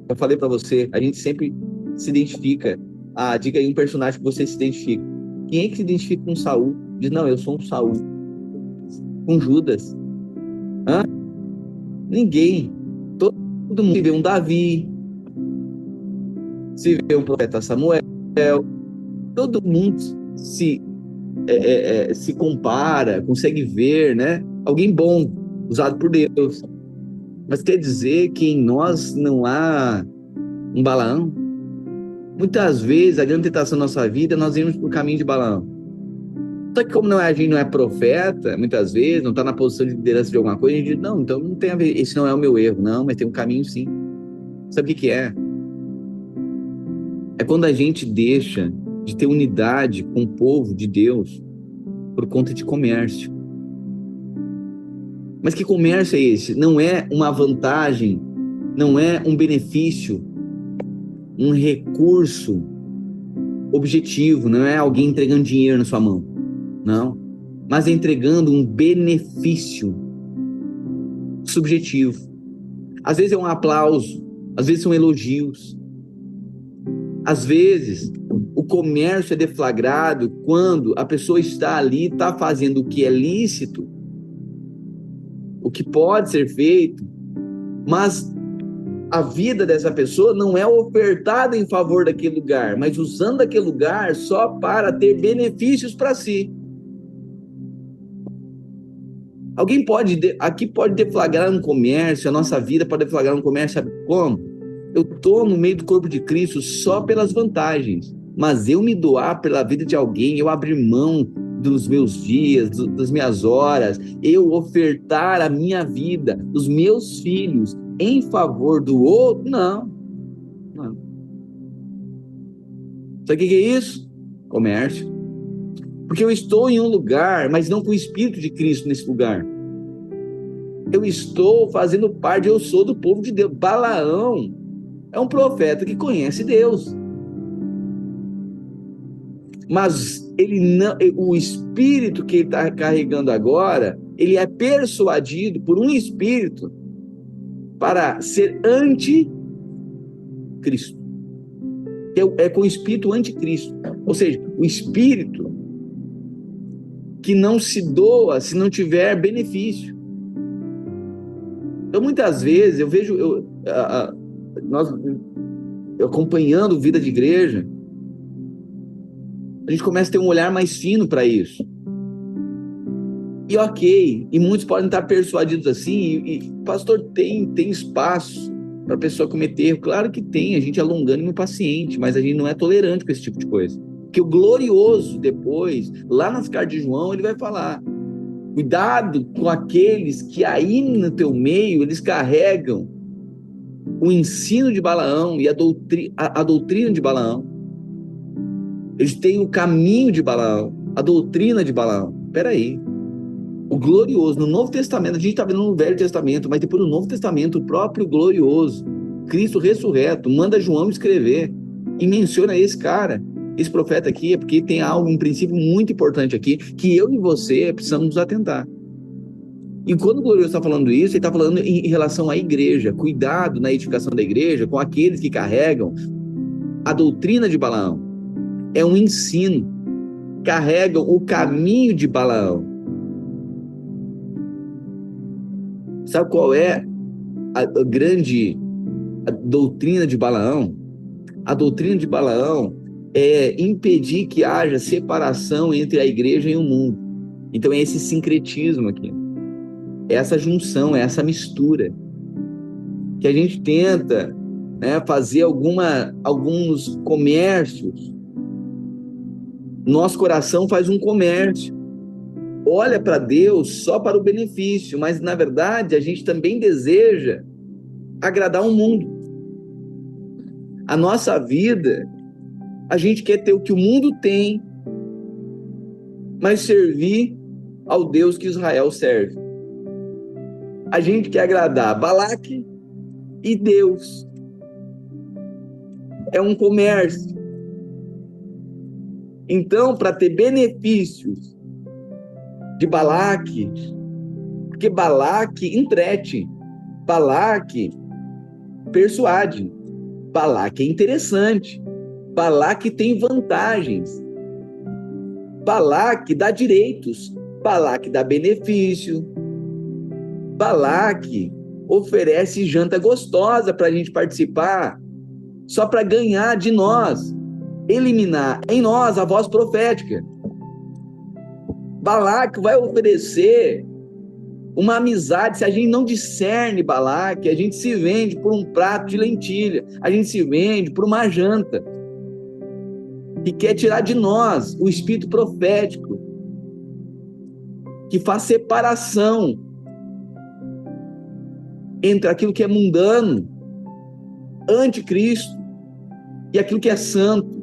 Eu falei para você, a gente sempre se identifica. Ah, diga aí um personagem que você se identifica. Quem é que se identifica com Saul? Diz, não, eu sou um Saul. Com Judas? Hã? Ninguém. Todo mundo se vê um Davi, se vê um profeta Samuel, todo mundo se compara, consegue ver, né? Alguém bom, usado por Deus. Mas quer dizer que em nós não há um Balaão? Muitas vezes, a grande tentação da nossa vida, nós irmos por caminho de Balaão. Só que como a gente não é profeta, muitas vezes, não está na posição de liderança de alguma coisa, a gente diz, não, então não tem a ver, esse não é o meu erro. Não, mas tem um caminho sim. Sabe o que é? É quando a gente deixa de ter unidade com o povo de Deus por conta de comércio. Mas que comércio é esse? Não é uma vantagem, não é um benefício, um recurso objetivo, não é alguém entregando dinheiro na sua mão, não, mas entregando um benefício subjetivo. Às vezes é um aplauso, às vezes são elogios, às vezes o comércio é deflagrado quando a pessoa está ali, está fazendo o que é lícito, o que pode ser feito, mas a vida dessa pessoa não é ofertada em favor daquele lugar, mas usando aquele lugar só para ter benefícios para si. Alguém aqui pode deflagrar um comércio, a nossa vida pode deflagrar um comércio, sabe como? Eu estou no meio do corpo de Cristo só pelas vantagens, mas eu me doar pela vida de alguém, eu abrir mão dos meus dias, das minhas horas, eu ofertar a minha vida, os meus filhos, em favor do outro, não. Sabe o que é isso? Comércio. Porque eu estou em um lugar, mas não com o Espírito de Cristo nesse lugar. Eu estou fazendo parte, eu sou do povo de Deus. Balaão é um profeta que conhece Deus. Mas o espírito que ele está carregando agora, ele é persuadido por um espírito para ser anticristo. É com o espírito anticristo. Ou seja, o espírito que não se doa se não tiver benefício. Então, muitas vezes, eu vejo, nós acompanhando vida de igreja, a gente começa a ter um olhar mais fino para isso. E ok, e muitos podem estar persuadidos assim, e pastor, tem espaço para a pessoa cometer erro? Claro que tem, a gente é longânimo e paciente, mas a gente não é tolerante com esse tipo de coisa. Porque o glorioso depois, lá nas cartas de João, ele vai falar, cuidado com aqueles que aí no teu meio, eles carregam o ensino de Balaão e a doutrina de Balaão. Eles têm o caminho de Balaão, a doutrina de Balaão. Espera aí. O glorioso, no Novo Testamento, a gente está vendo no Velho Testamento, mas depois no Novo Testamento, o próprio glorioso, Cristo ressurreto, manda João escrever e menciona esse cara, esse profeta aqui, é porque tem algo, um princípio muito importante aqui, que eu e você precisamos nos atentar. E quando o Glorioso está falando isso, ele está falando em relação à igreja, cuidado na edificação da igreja com aqueles que carregam a doutrina de Balaão. É um ensino, carregam o caminho de Balaão. Sabe qual é a grande doutrina de Balaão? A doutrina de Balaão é impedir que haja separação entre a igreja e o mundo. Então é esse sincretismo aqui, é essa junção, é essa mistura que a gente tenta, né, fazer alguns comércios. Nosso coração faz um comércio, olha para Deus só para o benefício, mas na verdade a gente também deseja agradar o mundo. A nossa vida, a gente quer ter o que o mundo tem, mas servir ao Deus que Israel serve. A gente quer agradar Balaque e Deus. É um comércio. Então, para ter benefícios de Balaque, porque Balaque entrete, Balaque persuade, Balaque é interessante, Balaque tem vantagens, Balaque dá direitos, Balaque dá benefício, Balaque oferece janta gostosa para a gente participar, só para ganhar de nós, eliminar em nós a voz profética. Balaque vai oferecer uma amizade. Se a gente não discerne Balaque, a gente se vende por um prato de lentilha, a gente se vende por uma janta, que quer tirar de nós o espírito profético, que faz separação entre aquilo que é mundano, anticristo, e aquilo que é santo.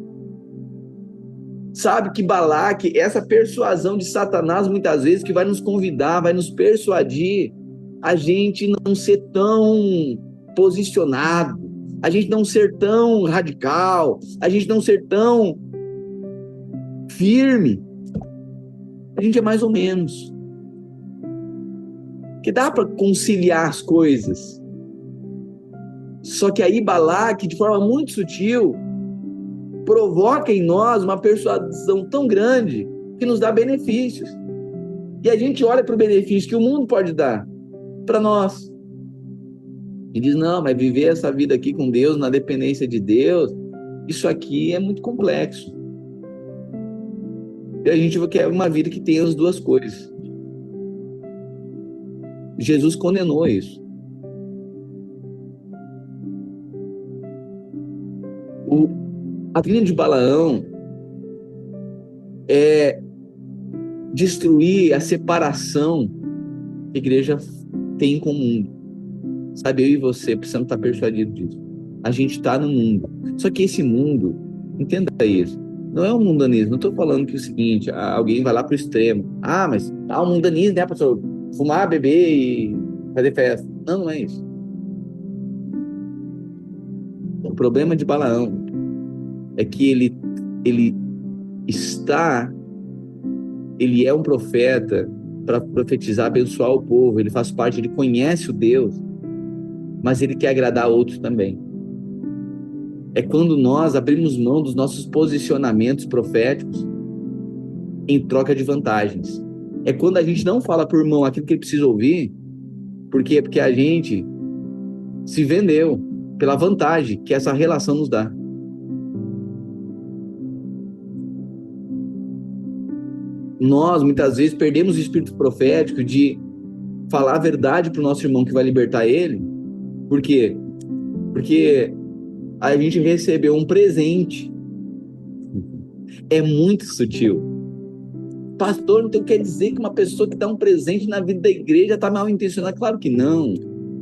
Sabe que Balaque, essa persuasão de Satanás, muitas vezes, que vai nos convidar, vai nos persuadir a gente não ser tão posicionado, a gente não ser tão radical, a gente não ser tão firme. A gente é mais ou menos. Que dá para conciliar as coisas. Só que aí Balaque, de forma muito sutil, provoca em nós uma persuasão tão grande que nos dá benefícios. E a gente olha para o benefício que o mundo pode dar para nós e diz, não, mas viver essa vida aqui com Deus, na dependência de Deus, isso aqui é muito complexo. E a gente quer uma vida que tenha as duas coisas. Jesus condenou isso. A doutrina de Balaão é destruir a separação que a igreja tem com o mundo. Sabe, eu e você precisamos estar persuadidos disso. A gente está no mundo. Só que esse mundo, entenda isso, não é um mundanismo. Não estou falando que é o seguinte, alguém vai lá para o extremo. Mas o mundanismo, né, pastor? Fumar, beber e fazer festa. Não é isso. O problema de Balaão é que ele é um profeta para profetizar, abençoar o povo, ele faz parte, ele conhece o Deus, mas ele quer agradar a outros também. É quando nós abrimos mão dos nossos posicionamentos proféticos em troca de vantagens. É quando a gente não fala por irmão aquilo que ele precisa ouvir, porque a gente se vendeu pela vantagem que essa relação nos dá. Nós, muitas vezes, perdemos o espírito profético de falar a verdade para o nosso irmão que vai libertar ele. Por quê? Porque a gente recebeu um presente. É muito sutil. Pastor, então quer dizer que uma pessoa que dá um presente na vida da igreja está mal intencionada? Claro que não.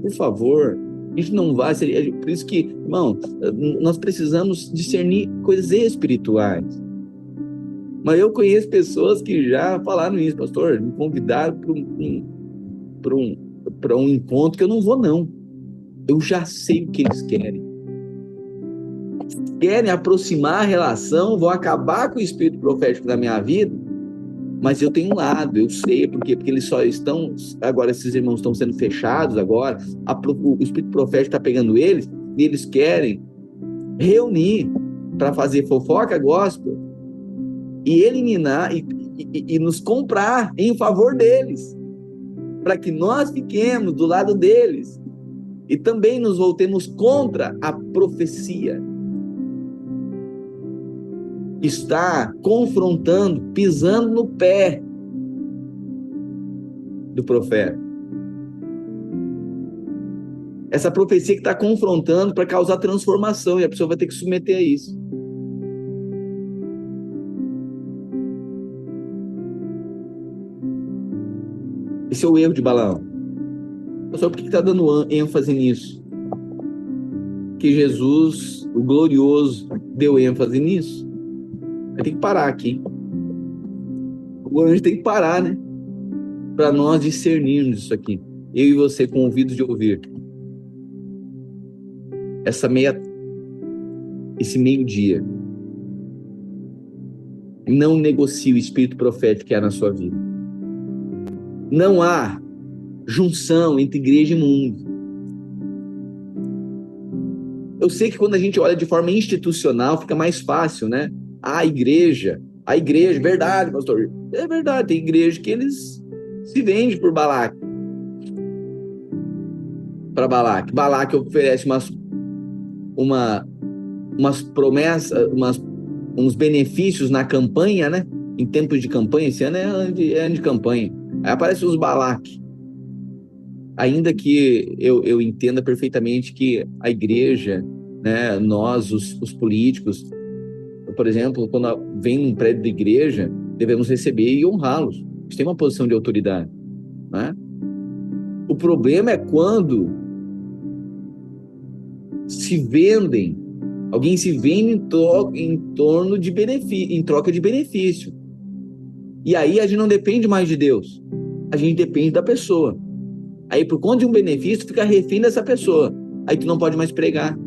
Por favor. A gente não vai... Por isso que, irmão, nós precisamos discernir coisas espirituais. Mas eu conheço pessoas que já falaram isso, pastor, me convidaram para um encontro que eu não vou, não. Eu já sei o que eles querem. Querem aproximar a relação, vão acabar com o espírito profético da minha vida, mas eu tenho um lado, eu sei, porque eles só estão, agora esses irmãos estão sendo fechados agora, o espírito profético está pegando eles, e eles querem reunir para fazer fofoca gospel e eliminar e nos comprar em favor deles, para que nós fiquemos do lado deles e também nos voltemos contra a profecia. Está confrontando, pisando no pé do profeta. Essa profecia que está confrontando para causar transformação, e a pessoa vai ter que submeter a isso. Esse é o erro de Balaão. Pastor, por que está dando ênfase nisso? Que Jesus, o glorioso, deu ênfase nisso. Vai ter que parar aqui. O anjo tem que parar, né? Para nós discernirmos isso aqui. Eu e você com ouvidos de ouvir. Esse meio-dia. Não negocie o espírito profético que há na sua vida. Não há junção entre igreja e mundo. Eu sei que quando a gente olha de forma institucional, fica mais fácil, né? A igreja, verdade, pastor. É verdade, tem igreja que eles se vendem por Balaque. Para Balaque. Balaque oferece umas promessas, uns benefícios na campanha, né? Em tempos de campanha, esse ano é ano de campanha. Aí aparecem os Balaque. Ainda que eu entenda perfeitamente que a igreja, né, nós, os políticos, por exemplo, quando vem um prédio da igreja, devemos receber e honrá-los. Eles têm uma posição de autoridade, né? O problema é quando se vendem, alguém se vende em torno de benefício, em troca de benefício. E aí a gente não depende mais de Deus, a gente depende da pessoa. Aí por conta de um benefício, fica refém dessa pessoa. Aí tu não pode mais pregar.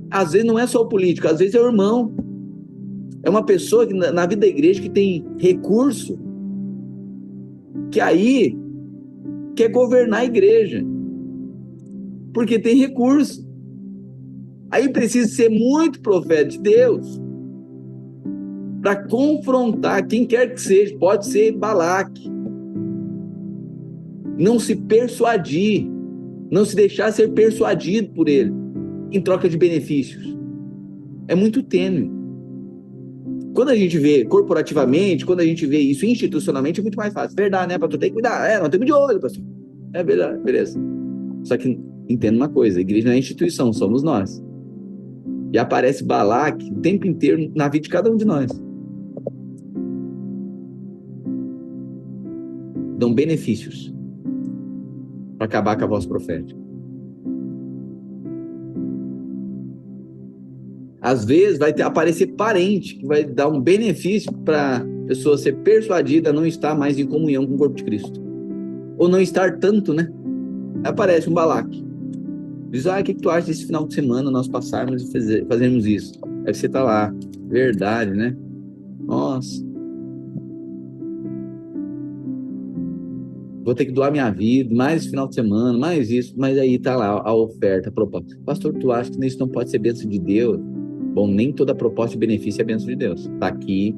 Às vezes não é só o político, às vezes é o irmão. É uma pessoa que, na vida da igreja que tem recurso, que aí quer governar a igreja, porque tem recurso. Aí precisa ser muito profeta de Deus para confrontar quem quer que seja, pode ser Balaque. Não se persuadir, não se deixar ser persuadido por ele, em troca de benefícios. É muito tênue. Quando a gente vê corporativamente, quando a gente vê isso institucionalmente, é muito mais fácil. Verdade, né, pastor? Tem que cuidar. Nós temos de olho, pastor. É verdade, beleza. Só que entenda uma coisa, a igreja não é instituição, somos nós. E aparece Balaque o tempo inteiro na vida de cada um de nós. Dão benefícios para acabar com a voz profética. Às vezes vai aparecer parente que vai dar um benefício para a pessoa ser persuadida a não estar mais em comunhão com o corpo de Cristo. Ou não estar tanto, né? Aí aparece um Balaque. Diz, o que tu acha desse final de semana nós passarmos e fazermos isso? Aí você tá lá, verdade, né? Nossa. Vou ter que doar minha vida, mais esse final de semana, mais isso. Mas aí tá lá a oferta, a proposta. Pastor, tu acha que isso não pode ser bênção de Deus? Bom, nem toda proposta de benefício é bênção de Deus. Tá aqui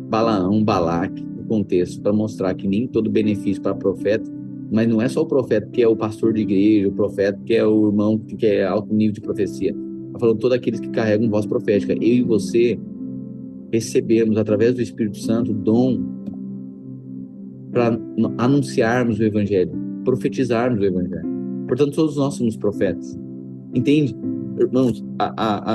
Balaão, Balaque, o contexto, para mostrar que nem todo benefício para profeta, mas não é só o profeta que é o pastor de igreja, o profeta que é o irmão que é alto nível de profecia. Está falando todos aqueles que carregam voz profética. Eu e você recebemos, através do Espírito Santo, o dom para anunciarmos o Evangelho, profetizarmos o Evangelho. Portanto, todos nós somos profetas. Entende? Irmãos,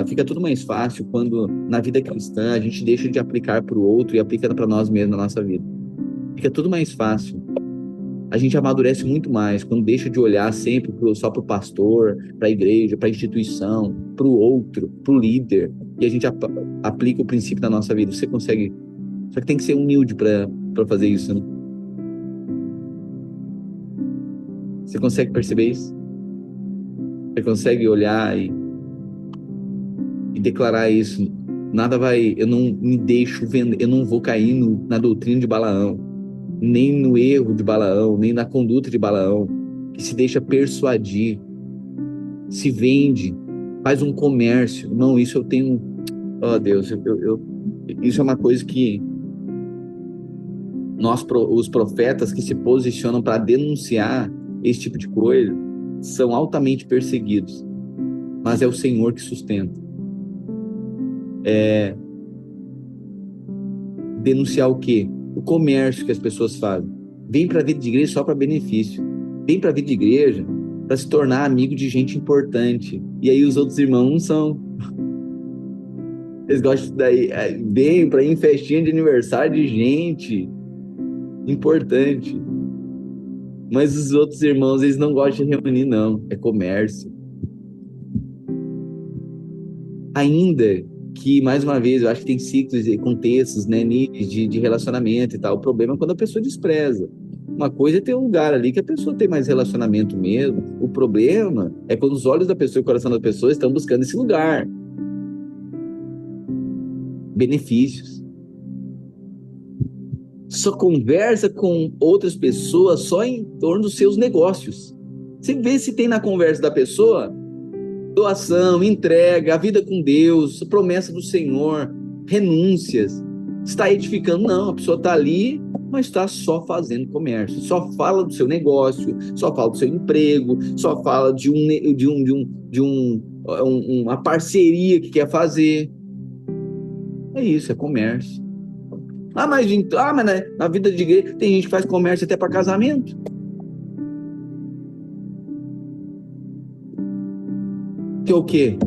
fica tudo mais fácil quando na vida cristã a gente deixa de aplicar para o outro e aplica para nós mesmos na nossa vida. Fica tudo mais fácil. A gente amadurece muito mais quando deixa de olhar sempre só para o pastor, para a igreja, para a instituição, para o outro, para o líder, e a gente aplica o princípio na nossa vida. Você consegue, só que tem que ser humilde para fazer isso, né? Você consegue perceber isso? Você consegue olhar e declarar isso? Nada vai, eu não me deixo vender, eu não vou cair na doutrina de Balaão, nem no erro de Balaão, nem na conduta de Balaão, que se deixa persuadir, se vende, faz um comércio. Não, isso eu tenho, oh Deus, isso é uma coisa que os profetas que se posicionam para denunciar esse tipo de coisa são altamente perseguidos, mas é o Senhor que sustenta. Denunciar o quê? O comércio que as pessoas fazem. Vem para a vida de igreja só para benefício. Vem para a vida de igreja para se tornar amigo de gente importante. E aí os outros irmãos não são. Eles gostam daí, vem para ir em festinha de aniversário de gente importante. Mas os outros irmãos, eles não gostam de reunir, não. É comércio. Ainda que, mais uma vez, eu acho que tem ciclos e contextos, né, níveis de relacionamento e tal. O problema é quando a pessoa despreza. Uma coisa é ter um lugar ali que a pessoa tem mais relacionamento mesmo. O problema é quando os olhos da pessoa e o coração da pessoa estão buscando esse lugar. Benefícios. Só conversa com outras pessoas só em torno dos seus negócios. Você vê se tem na conversa da pessoa doação, entrega, a vida com Deus, promessa do Senhor, renúncias. Está edificando? Não, a pessoa está ali, mas está só fazendo comércio. Só fala do seu negócio, só fala do seu emprego, só fala de uma parceria que quer fazer. É isso, é comércio. Mas né, na vida de igreja tem gente que faz comércio até para casamento. Que é o quê?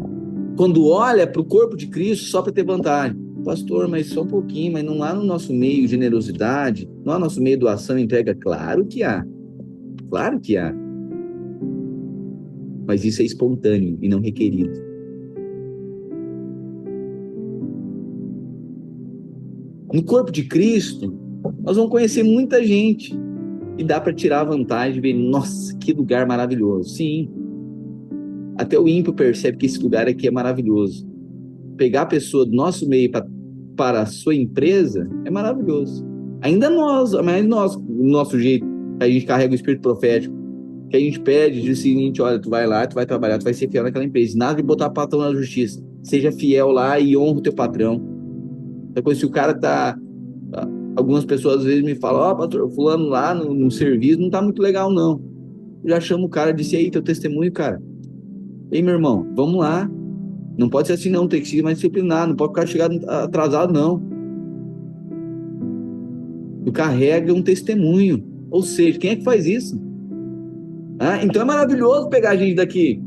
Quando olha para o corpo de Cristo só para ter vantagem. Pastor, mas só um pouquinho, mas não há no nosso meio generosidade, não há no nosso meio doação e entrega? Claro que há. Claro que há. Mas isso é espontâneo e não requerido. No corpo de Cristo, nós vamos conhecer muita gente e dá para tirar vantagem e ver, nossa, que lugar maravilhoso. Sim. Até o ímpio percebe que esse lugar aqui é maravilhoso. Pegar a pessoa do nosso meio para a sua empresa é maravilhoso. Ainda nós, mas nós, do nosso jeito, a gente carrega o espírito profético, que a gente pede, diz o seguinte, olha, tu vai lá, tu vai trabalhar, tu vai ser fiel naquela empresa. Nada de botar patrão na justiça. Seja fiel lá e honra o teu patrão. Depois, se o cara tá... Algumas pessoas às vezes me falam, pastor, fulano lá no serviço não tá muito legal, não. Eu já chamo o cara e disse, aí, teu testemunho, cara. Ei, meu irmão, vamos lá. Não pode ser assim, não. Tem que ser mais disciplinado. Não pode ficar chegado atrasado, não. Tu carrega um testemunho. Ou seja, quem é que faz isso? Então é maravilhoso pegar a gente daqui.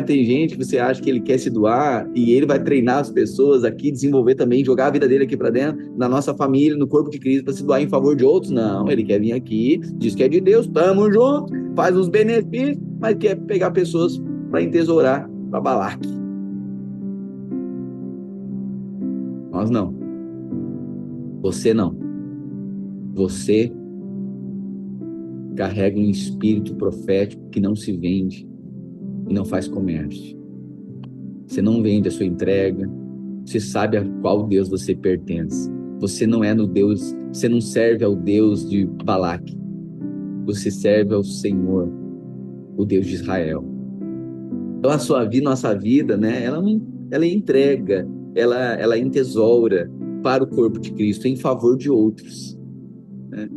Tem gente que você acha que ele quer se doar e ele vai treinar as pessoas aqui, desenvolver também, jogar a vida dele aqui para dentro, na nossa família, no corpo de Cristo, para se doar em favor de outros. Não, ele quer vir aqui, diz que é de Deus, tamo junto, faz os benefícios, mas quer pegar pessoas para entesourar para Balaque. Nós não. Você não. Você carrega um espírito profético que não se vende e não faz comércio. Você não vende a sua entrega, você sabe a qual Deus você pertence. Você não é no Deus, você não serve ao Deus de Balaque. Você serve ao Senhor, o Deus de Israel. Então a sua vida, nossa vida, né, ela entrega, ela entesoura para o corpo de Cristo em favor de outros, né?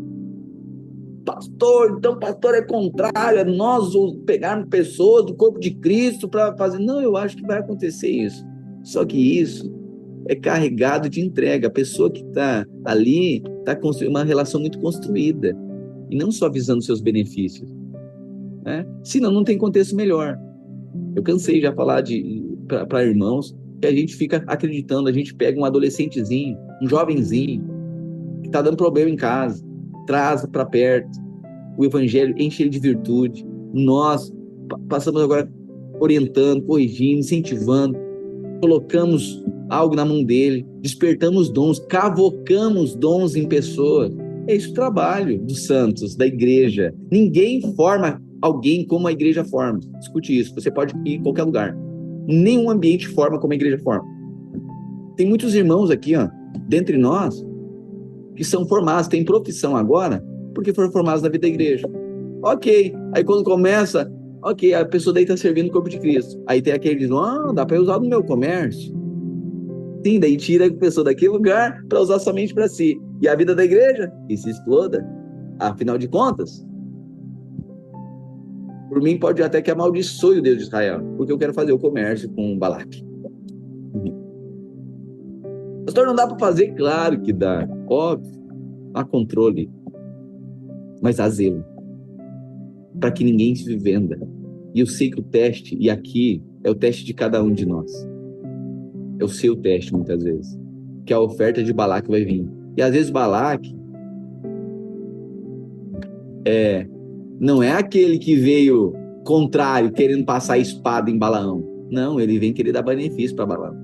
Pastor, então pastor é contrário, é nós pegarmos pessoas do corpo de Cristo para fazer. Não, eu acho que vai acontecer isso. Só que isso é carregado de entrega. A pessoa que está ali está construindo uma relação muito construída e não só visando seus benefícios, né? Senão não tem contexto melhor. Eu cansei já de falar para irmãos que a gente fica acreditando, a gente pega um adolescentezinho, um jovenzinho que está dando problema em casa, traz para perto, o evangelho enche ele de virtude, nós passamos agora orientando, corrigindo, incentivando, colocamos algo na mão dele, despertamos dons, cavocamos dons em pessoas. É esse o trabalho dos santos, da igreja. Ninguém forma alguém como a igreja forma. Escute isso, você pode ir em qualquer lugar. Nenhum ambiente forma como a igreja forma. Tem muitos irmãos aqui, ó, dentre nós, que são formados, têm profissão agora, porque foram formados na vida da igreja. Ok, aí quando começa, ok, a pessoa daí está servindo o corpo de Cristo. Aí tem aqueles, dá para usar no meu comércio. Sim, daí tira a pessoa daquele lugar para usar somente para si. E a vida da igreja, que se exploda. Afinal de contas, por mim pode até que amaldiçoe o Deus de Israel, porque eu quero fazer o comércio com Balaque. Pastor, não dá para fazer? Claro que dá. Óbvio, há controle, mas há zelo, para que ninguém se venda. E eu sei que o teste, e aqui é o teste de cada um de nós. É o seu teste, muitas vezes. Que a oferta de Balaque vai vir. E às vezes Balaque não é aquele que veio contrário, querendo passar a espada em Balaão. Não, ele vem querer dar benefício para Balaão.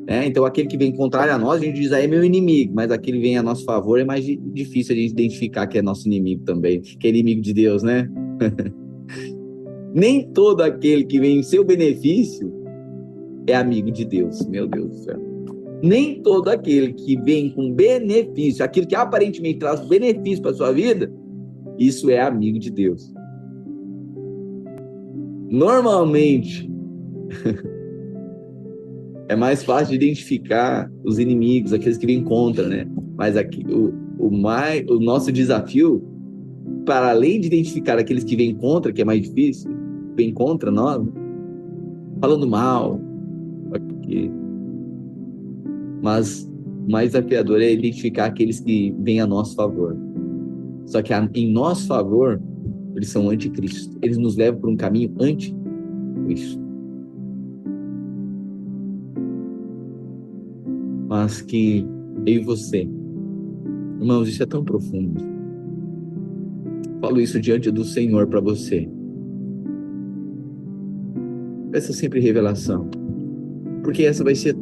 Então aquele que vem contrário a nós, a gente diz, é meu inimigo. Mas aquele que vem a nosso favor é mais difícil a gente identificar que é nosso inimigo também. Que é inimigo de Deus, né? Nem todo aquele que vem em seu benefício é amigo de Deus, meu Deus do céu. Nem todo aquele que vem com benefício, aquilo que aparentemente traz benefício para a sua vida, isso é amigo de Deus. Normalmente, é mais fácil de identificar os inimigos, aqueles que vêm contra, né? Mas aqui, o nosso desafio, para além de identificar aqueles que vêm contra, que é mais difícil, vêm contra nós, falando mal, mas o mais desafiador é identificar aqueles que vêm a nosso favor. Só que em nosso favor, eles são anticristo. Eles nos levam por um caminho anticristo. Mas que eu e você, irmãos, isso é tão profundo. Falo isso diante do Senhor para você. Peça sempre revelação. Porque essa vai ser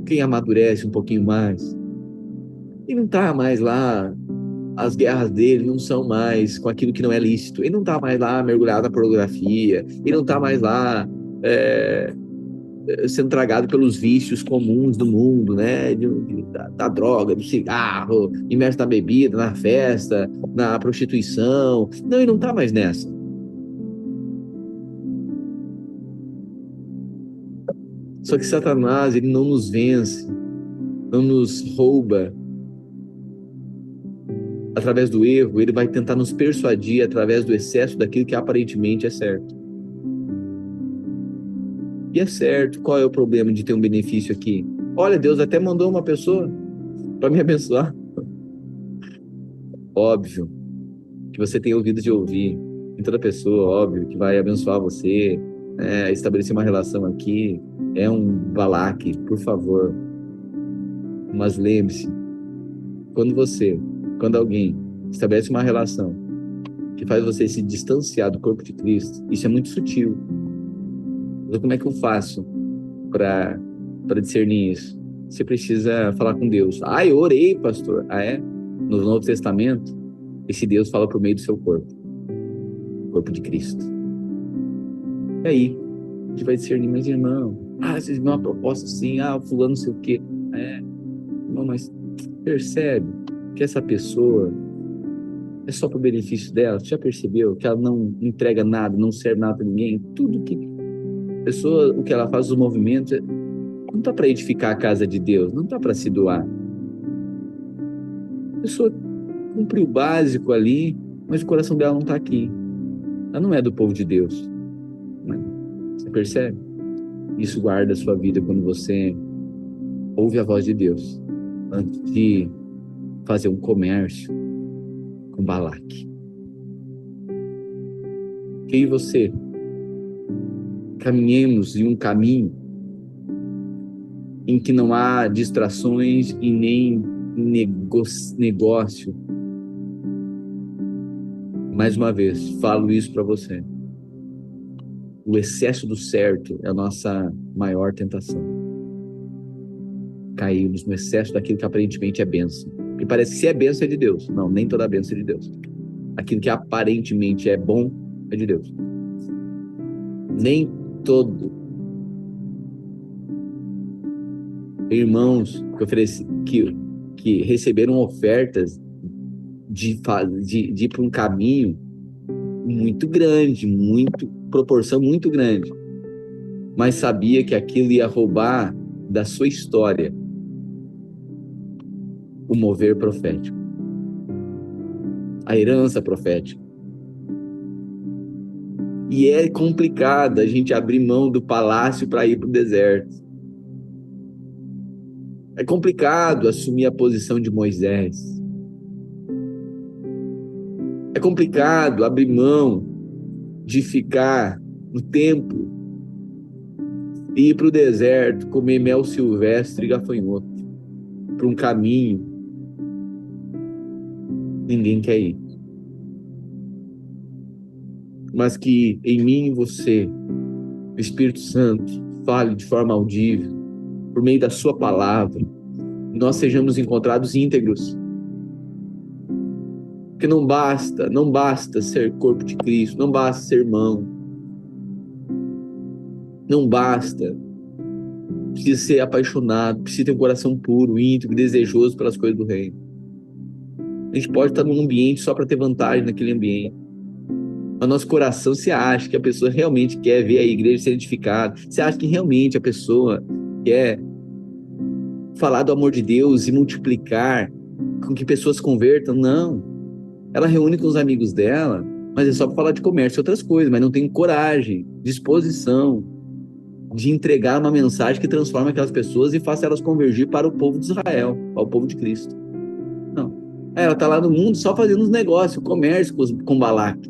quem amadurece um pouquinho mais. E não está mais lá, as guerras dele não são mais com aquilo que não é lícito. Ele não está mais lá mergulhado na pornografia. Ele não está mais lá sendo tragado pelos vícios comuns do mundo, né? Da droga, do cigarro, imerso na bebida, na festa, na prostituição. Não, ele não está mais nessa. Só que Satanás, ele não nos vence, não nos rouba através do erro. Ele vai tentar nos persuadir através do excesso daquilo que aparentemente é certo. E é certo, qual é o problema de ter um benefício aqui? Olha, Deus até mandou uma pessoa para me abençoar. Óbvio que você tem ouvido de ouvir, em toda pessoa, óbvio, que vai abençoar você, estabelecer uma relação aqui, é um Balaque, por favor. Mas lembre-se, quando alguém estabelece uma relação que faz você se distanciar do corpo de Cristo, isso é muito sutil. Então, como é que eu faço para discernir isso? Você precisa falar com Deus. Eu orei, pastor. No Novo Testamento, esse Deus fala por meio do seu corpo. O corpo de Cristo. E aí, a gente vai discernir, mas irmão, vocês viram uma proposta assim, o fulano não sei o quê. Não, mas percebe que essa pessoa é só para o benefício dela. Você já percebeu que ela não entrega nada, não serve nada para ninguém? Tudo que a pessoa, o que ela faz, os movimentos, não está para edificar a casa de Deus, não está para se doar. A pessoa cumpre o básico ali, mas o coração dela não está aqui. Ela não é do povo de Deus. Você percebe? Isso guarda a sua vida quando você ouve a voz de Deus, antes de fazer um comércio com Balaque. Que eu e você caminhemos em um caminho em que não há distrações e nem negócio. Mais uma vez, falo isso para você. O excesso do certo é a nossa maior tentação. Caímos no excesso daquilo que aparentemente é bênção. E parece que se é bênção é de Deus. Não, nem toda bênção é de Deus. Aquilo que aparentemente é bom é de Deus. Nem todo. Irmãos que receberam ofertas de ir para um caminho muito grande, proporção muito grande, mas sabia que aquilo ia roubar da sua história o mover profético, a herança profética. E é complicado a gente abrir mão do palácio para ir para o deserto. É complicado assumir a posição de Moisés. É complicado abrir mão de ficar no templo e ir para o deserto, comer mel silvestre e gafanhoto, para um caminho. Ninguém quer ir. Mas que em mim e você, o Espírito Santo, fale de forma audível, por meio da sua palavra, nós sejamos encontrados íntegros. Porque não basta ser corpo de Cristo, não basta ser irmão, não basta, precisa ser apaixonado, precisa ter um coração puro, íntegro, desejoso pelas coisas do reino. A gente pode estar num ambiente só para ter vantagem naquele ambiente. Mas nosso coração, você acha que a pessoa realmente quer ver a igreja ser edificada? Você acha que realmente a pessoa quer falar do amor de Deus e multiplicar com que pessoas se convertam? Não. Ela reúne com os amigos dela, mas é só para falar de comércio e outras coisas, mas não tem coragem, disposição de entregar uma mensagem que transforme aquelas pessoas e faça elas convergir para o povo de Israel, para o povo de Cristo. Não. Ela está lá no mundo só fazendo os negócios, comércio com Balaque.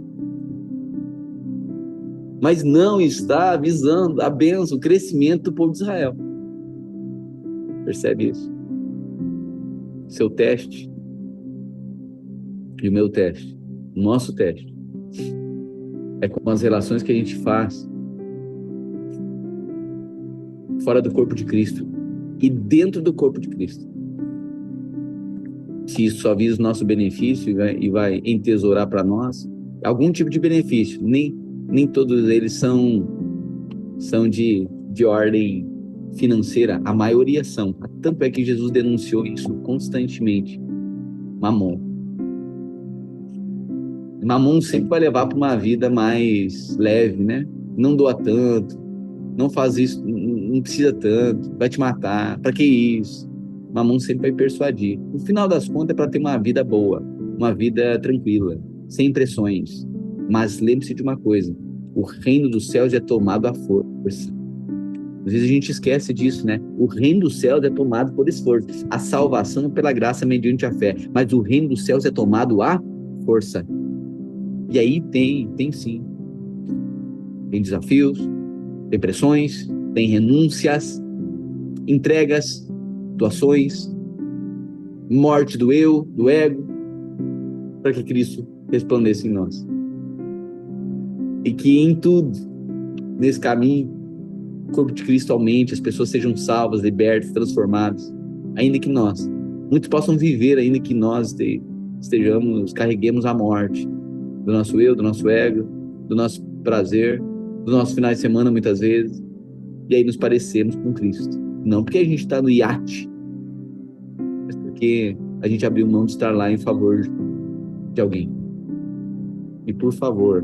Mas não está visando a bênção, o crescimento do povo de Israel. Percebe isso? Seu teste e o meu teste, o nosso teste, é com as relações que a gente faz fora do corpo de Cristo e dentro do corpo de Cristo. Se isso só visa o nosso benefício e vai entesourar para nós algum tipo de benefício, nem todos eles são de ordem financeira, a maioria são. Tanto é que Jesus denunciou isso constantemente. Mamon sempre vai levar para uma vida mais leve, né? Não doa tanto, não faz isso, não precisa tanto, vai te matar, para que isso? Mamon sempre vai persuadir. No final das contas é para ter uma vida boa, uma vida tranquila, sem pressões. Mas lembre-se de uma coisa, o reino dos céus é tomado à força. Às vezes a gente esquece disso, né? O reino dos céus é tomado por esforço. A salvação é pela graça mediante a fé. Mas o reino dos céus é tomado à força. E aí tem sim. Tem desafios, tem pressões, tem renúncias, entregas, doações, morte do eu, do ego, para que Cristo resplandeça em nós. E que em tudo, nesse caminho, o corpo de Cristo aumente, as pessoas sejam salvas, libertas, transformadas, ainda que muitos possam viver, ainda que nós carreguemos a morte do nosso eu, do nosso ego, do nosso prazer, do nosso final de semana, muitas vezes, e aí nos parecemos com Cristo. Não porque a gente está no iate, mas porque a gente abriu mão de estar lá em favor de alguém. E por favor,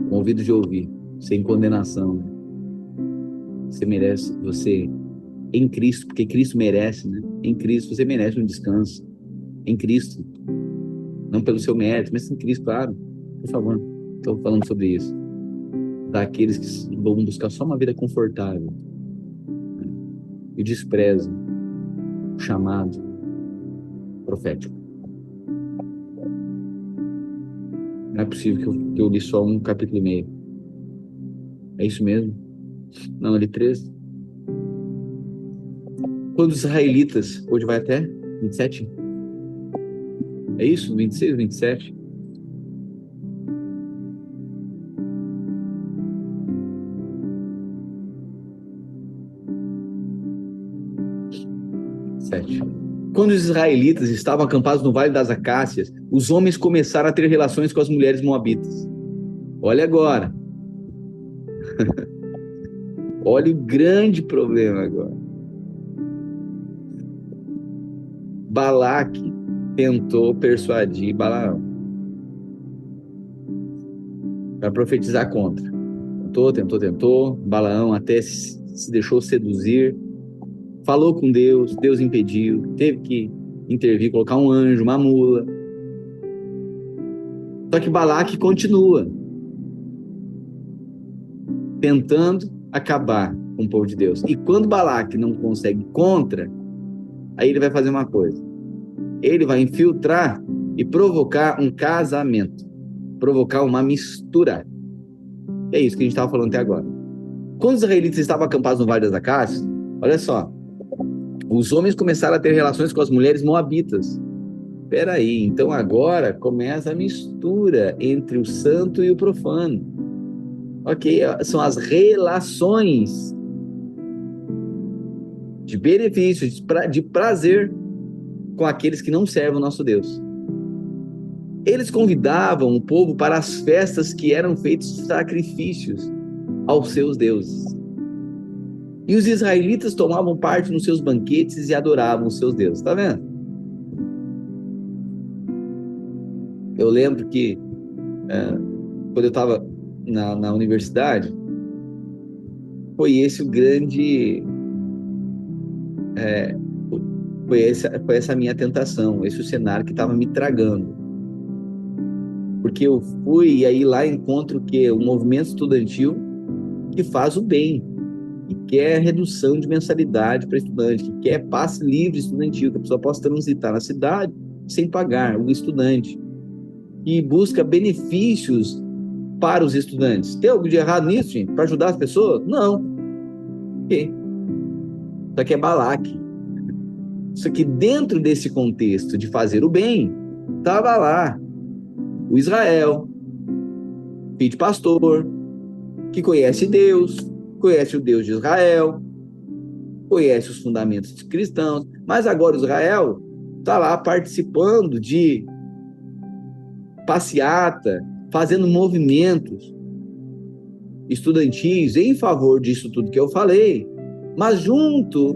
com ouvido de ouvir, sem condenação. Você merece, em Cristo, porque Cristo merece, né? Em Cristo você merece um descanso. Em Cristo. Não pelo seu mérito, mas em Cristo, claro. Por favor, estou falando sobre isso. Daqueles que vão buscar só uma vida confortável, né? E desprezam o chamado profético. Não é possível que eu li só um capítulo e meio. É isso mesmo? Não, eu li 13. Quando os israelitas, hoje vai até 27? É isso? 26, 27? Quando os israelitas estavam acampados no Vale das Acácias, os homens começaram a ter relações com as mulheres moabitas. Olha agora. Olha o grande problema agora. Balaque tentou persuadir Balaão para profetizar contra. Tentou. Balaão até se deixou seduzir. Falou com Deus, Deus impediu. Teve que intervir, colocar um anjo, uma mula. Só que Balaque continua tentando acabar com o povo de Deus. E quando Balaque não consegue contra, aí ele vai fazer uma coisa. Ele vai infiltrar e provocar um casamento. Provocar uma mistura. É isso que a gente estava falando até agora. Quando os israelitas estavam acampados no Vale das Acácias, olha só, os homens começaram a ter relações com as mulheres moabitas. Espera aí, então agora começa a mistura entre o santo e o profano. Ok, são as relações de benefício, de prazer com aqueles que não servem o nosso Deus. Eles convidavam o povo para as festas que eram feitos sacrifícios aos seus deuses. E os israelitas tomavam parte nos seus banquetes e adoravam os seus deuses. Tá vendo? Eu lembro que quando eu estava na universidade, foi esse o grande... foi essa a minha tentação, esse o cenário que estava me tragando. Porque eu fui e aí lá encontro o quê? O movimento estudantil que faz o bem, que quer redução de mensalidade para estudante, que quer passe livre estudantil, que a pessoa possa transitar na cidade sem pagar, um estudante, e busca benefícios para os estudantes. Tem algo de errado nisso, gente? Para ajudar as pessoas? Não. Ok. Só que é Balaque. Só que dentro desse contexto de fazer o bem, estava lá o Israel, filho de pastor, que conhece Deus, conhece o Deus de Israel, conhece os fundamentos cristãos, mas agora Israel está lá participando de passeata, fazendo movimentos estudantis em favor disso tudo que eu falei, mas junto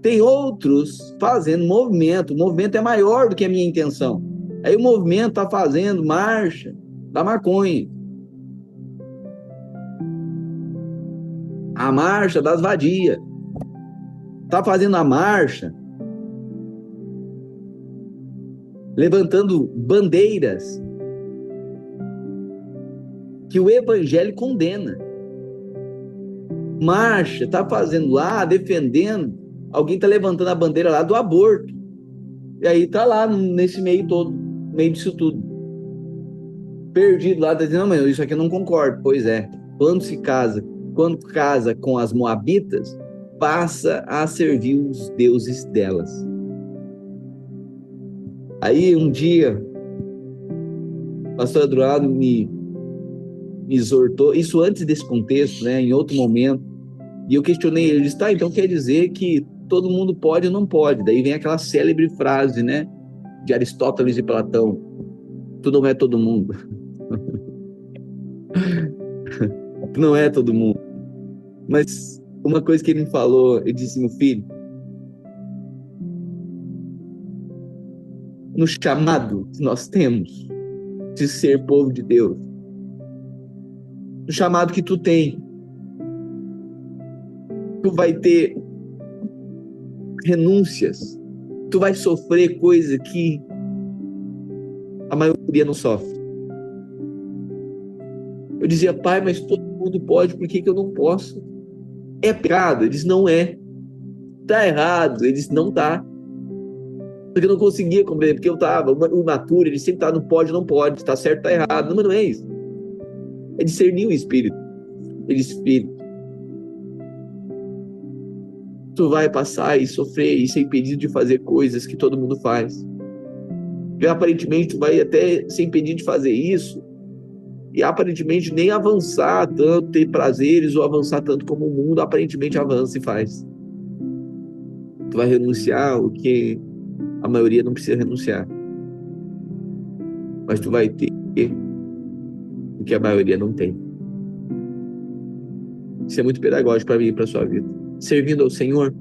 tem outros fazendo movimento. O movimento é maior do que a minha intenção. Aí o movimento está fazendo marcha da maconha, a marcha das vadias, está fazendo a marcha levantando bandeiras que o evangelho condena. Marcha, está fazendo lá, defendendo, alguém está levantando a bandeira lá do aborto. E aí está lá nesse meio todo, no meio disso tudo. Perdido lá, está dizendo, não, mas isso aqui eu não concordo. Pois é, quando casa com as moabitas, passa a servir os deuses delas. Aí um dia, o pastor Eduardo me exortou, isso antes desse contexto, né, em outro momento, e eu questionei ele, disse, tá, então quer dizer que todo mundo pode ou não pode? Daí vem aquela célebre frase, né, de Aristóteles e Platão, tu não é todo mundo. Tu não é todo mundo. Mas uma coisa que ele me falou, ele disse, meu filho, no chamado que nós temos de ser povo de Deus, no chamado que tu tem, tu vai ter renúncias, tu vai sofrer coisa que a maioria não sofre. Eu dizia, pai, mas todo mundo pode, por que eu não posso? É pecado? Ele disse, não é. Tá errado? Ele disse, não tá. Porque eu não conseguia compreender, porque eu estava imaturo, ele sempre tá no pode, não pode, tá certo, tá errado. Não, mas não é isso. É discernir o espírito. Ele disse, filho, tu vai passar e sofrer e ser impedido de fazer coisas que todo mundo faz. E aparentemente tu vai até ser impedido de fazer isso e aparentemente nem avançar tanto, ter prazeres ou avançar tanto como o mundo aparentemente avança e faz. Tu vai renunciar o que a maioria não precisa renunciar. Mas tu vai ter o que a maioria não tem. Isso é muito pedagógico para mim e para sua vida. Servindo ao Senhor,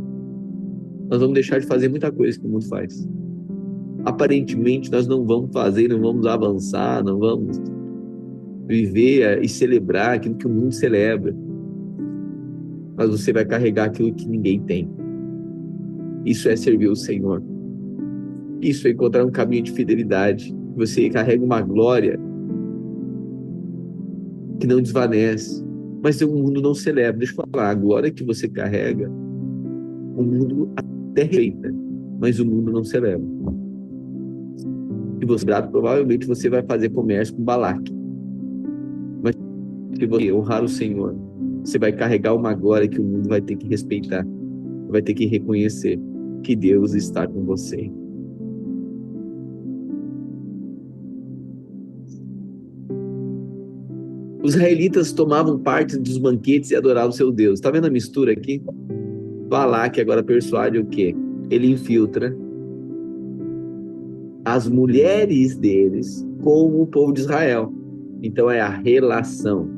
nós vamos deixar de fazer muita coisa que o mundo faz. Aparentemente, nós não vamos fazer, não vamos avançar, não vamos viver e celebrar aquilo que o mundo celebra. Mas você vai carregar aquilo que ninguém tem. Isso é servir o Senhor. Isso é encontrar um caminho de fidelidade. Você carrega uma glória que não desvanece. Mas o mundo não celebra. Deixa eu falar, a glória que você carrega, o mundo até respeita, mas o mundo não celebra. Se você grato, provavelmente você vai fazer comércio com Balaque. Mas se você honrar o Senhor, você vai carregar uma glória que o mundo vai ter que respeitar, vai ter que reconhecer que Deus está com você. Os israelitas tomavam parte dos banquetes e adoravam o seu Deus. Está vendo a mistura aqui? Balaque agora persuade o quê? Ele infiltra as mulheres deles com o povo de Israel. Então é a relação.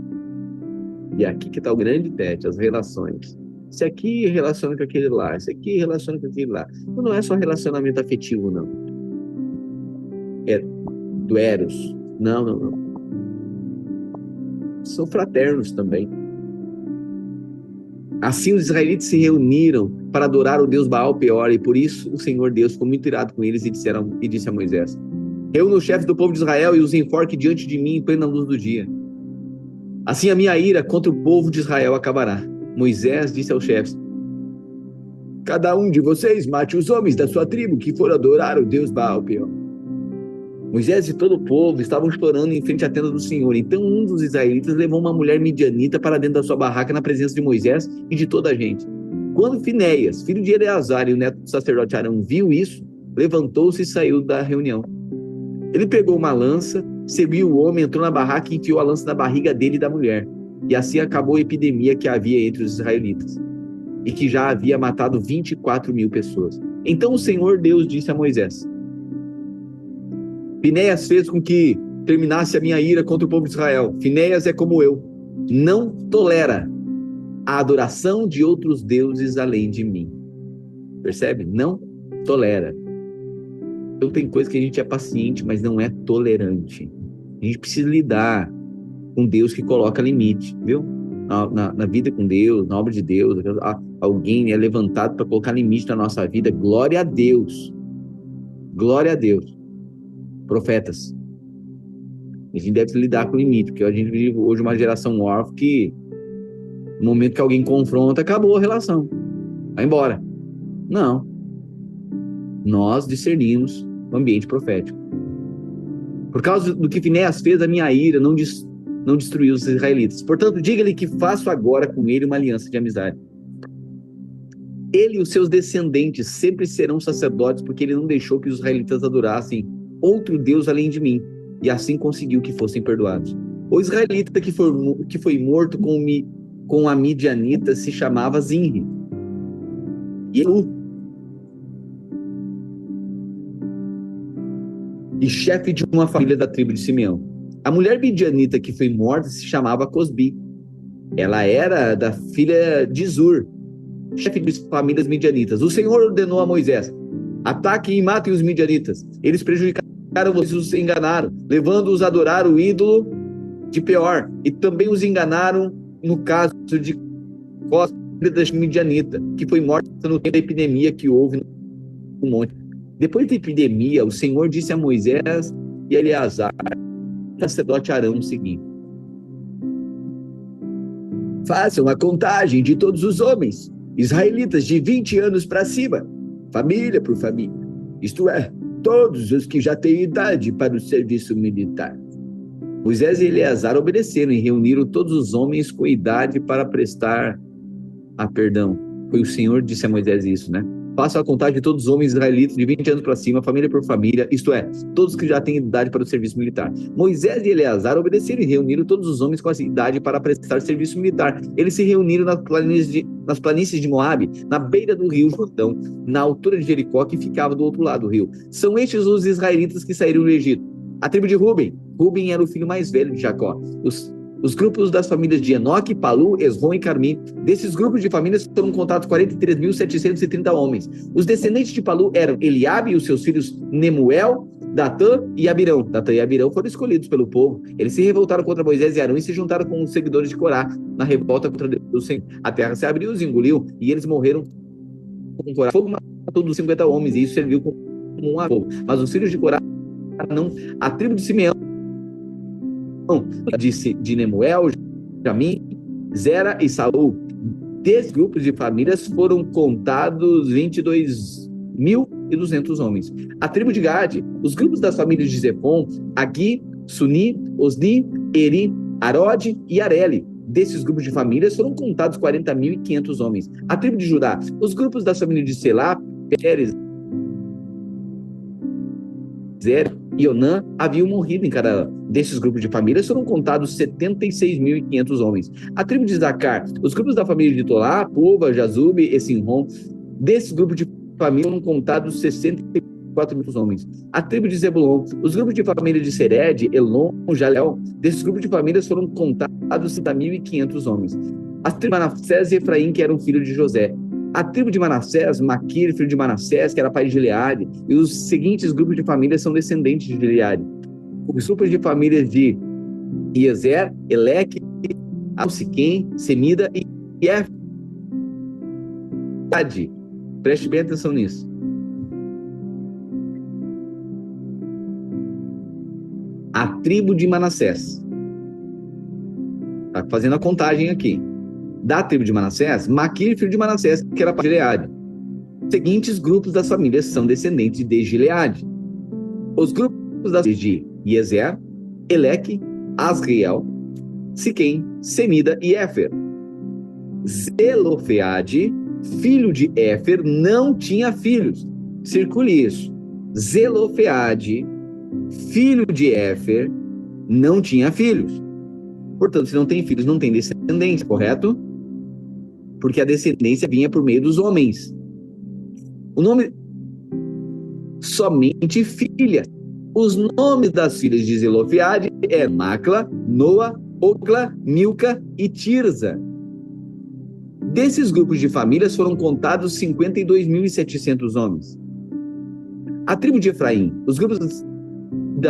E aqui que está o grande teste, as relações. Esse aqui relaciona com aquele lá, esse aqui relaciona com aquele lá. Não é só relacionamento afetivo, não. É do eros. Não. São fraternos também. Assim os israelitas se reuniram para adorar o Deus Baal Peor, e por isso o Senhor Deus ficou muito irado com eles e disse a Moisés: reúna os chefes do povo de Israel e os enforque diante de mim em plena luz do dia. Assim a minha ira contra o povo de Israel acabará. Moisés disse aos chefes: cada um de vocês mate os homens da sua tribo que for adorar o Deus Baal Peor. Moisés e todo o povo estavam chorando em frente à tenda do Senhor. Então um dos israelitas levou uma mulher midianita para dentro da sua barraca na presença de Moisés e de toda a gente. Quando Finéias, filho de Eleazar e o neto do sacerdote Arão, viu isso, levantou-se e saiu da reunião. Ele pegou uma lança, seguiu o homem, entrou na barraca e enfiou a lança na barriga dele e da mulher. E assim acabou a epidemia que havia entre os israelitas, e que já havia matado 24.000 pessoas. Então o Senhor Deus disse a Moisés: Finéias fez com que terminasse a minha ira contra o povo de Israel. Finéias é como eu, não tolera a adoração de outros deuses além de mim. Percebe? Não tolera. Então tem coisa que a gente é paciente, mas não é tolerante. A gente precisa lidar com Deus que coloca limite, viu? Na vida com Deus, na obra de Deus, alguém é levantado para colocar limite na nossa vida. Glória a Deus. Glória a Deus. Profetas. A gente deve lidar com o limite, porque a gente vive hoje uma geração órfã que no momento que alguém confronta, acabou a relação. Vai embora. Não. Nós discernimos o ambiente profético. Por causa do que Finéias fez, a minha ira não destruiu os israelitas. Portanto, diga-lhe que faço agora com ele uma aliança de amizade. Ele e os seus descendentes sempre serão sacerdotes, porque ele não deixou que os israelitas adorassem outro Deus além de mim, e assim conseguiu que fossem perdoados. O israelita que foi morto com a midianita se chamava Zinri. E chefe de uma família da tribo de Simeão. A mulher midianita que foi morta se chamava Cosbi. Ela era da filha de Zur, chefe de famílias midianitas. O Senhor ordenou a Moisés: ataquem e matem os midianitas. Eles prejudicaram vocês, os enganaram, levando-os a adorar o ídolo de Peor. E também os enganaram no caso de Cosbi, da midianita, que foi morta no tempo da epidemia que houve no monte. Depois da epidemia, o Senhor disse a Moisés e a Eleazar, sacerdote Arão, o seguinte: façam a contagem de todos os homens israelitas de 20 anos para cima, família por família, isto é, todos os que já têm idade para o serviço militar. Moisés e Eleazar obedeceram e reuniram todos os homens com idade para prestar perdão. Foi o Senhor que disse a Moisés isso, né? Faça a contagem de todos os homens israelitas de 20 anos para cima, família por família, isto é, todos que já têm idade para o serviço militar. Moisés e Eleazar obedeceram e reuniram todos os homens com essa idade para prestar serviço militar. Eles se reuniram nas planícies de Moabe, na beira do rio Jordão, na altura de Jericó, que ficava do outro lado do rio. São estes os israelitas que saíram do Egito. A tribo de Ruben. Ruben era o filho mais velho de Jacó. Os grupos das famílias de Enoque, Palu, Esrom e Carmi. Desses grupos de famílias foram contados 43.730 homens. Os descendentes de Palu eram Eliabe e os seus filhos Nemuel, Datã e Abirão. Datã e Abirão foram escolhidos pelo povo. Eles se revoltaram contra Moisés e Arão e se juntaram com os seguidores de Corá na revolta contra Deus. A terra se abriu, os engoliu e eles morreram com Corá. Fogo matou dos 50 homens e isso serviu como um fogo. Mas os filhos de Corá não. A tribo de Simeão, de Nemuel, Jamim, Zera e Saul. Desses grupos de famílias foram contados 22.200 homens. A tribo de Gade, os grupos das famílias de Zefon, Agi, Suni, Osni, Eri, Arode e Areli. Desses grupos de famílias foram contados 40.500 homens. A tribo de Judá, os grupos das famílias de Selá, Pérez, Zer e Onã haviam morrido em Canaã. Desses grupos de famílias foram contados 76.500 homens. A tribo de Zacar, os grupos da família de Tolá, Puva, Jazube e Sinrom. Desses grupos de família foram contados 64.000 homens. A tribo de Zebulon, os grupos de família de Sered, Elon, Jalel. Desses grupos de famílias foram contados 70.500 homens. As tribos de Manassés e Efraim, que eram filhos de José. A tribo de Manassés, Maquir, filho de Manassés, que era pai de Gileade, e os seguintes grupos de famílias são descendentes de Gileade. Os grupos de famílias de Iezer, Eleque, Siquém, Semida e Efrade. Preste bem atenção nisso. A tribo de Manassés. Está fazendo a contagem aqui. Da tribo de Manassés, Maquir, filho de Manassés, que era pai de Gileade. Os seguintes grupos das famílias são descendentes de Gileade. Os grupos das famílias de Iezer, Eleque, Asriel, Siquém, Semida e Éfer. Zelofeade, filho de Éfer, não tinha filhos. Circule isso. Zelofeade, filho de Éfer, não tinha filhos. Portanto, se não tem filhos, não tem descendência, correto? Porque a descendência vinha por meio dos homens. O nome... Somente filhas. Os nomes das filhas de Zelofeade eram Macla, Noa, Ocla, Milca e Tirza. Desses grupos de famílias foram contados 52.700 homens. A tribo de Efraim, os grupos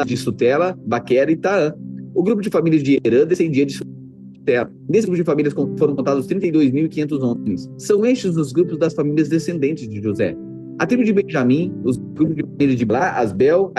de Sutela, Baquera e Taã. O grupo de famílias de Herã descendia de Sutela. Nesse grupo de famílias foram contados 32.500 homens. São estes os grupos das famílias descendentes de José. A tribo de Benjamim, os grupos de família de Blá, Asbel,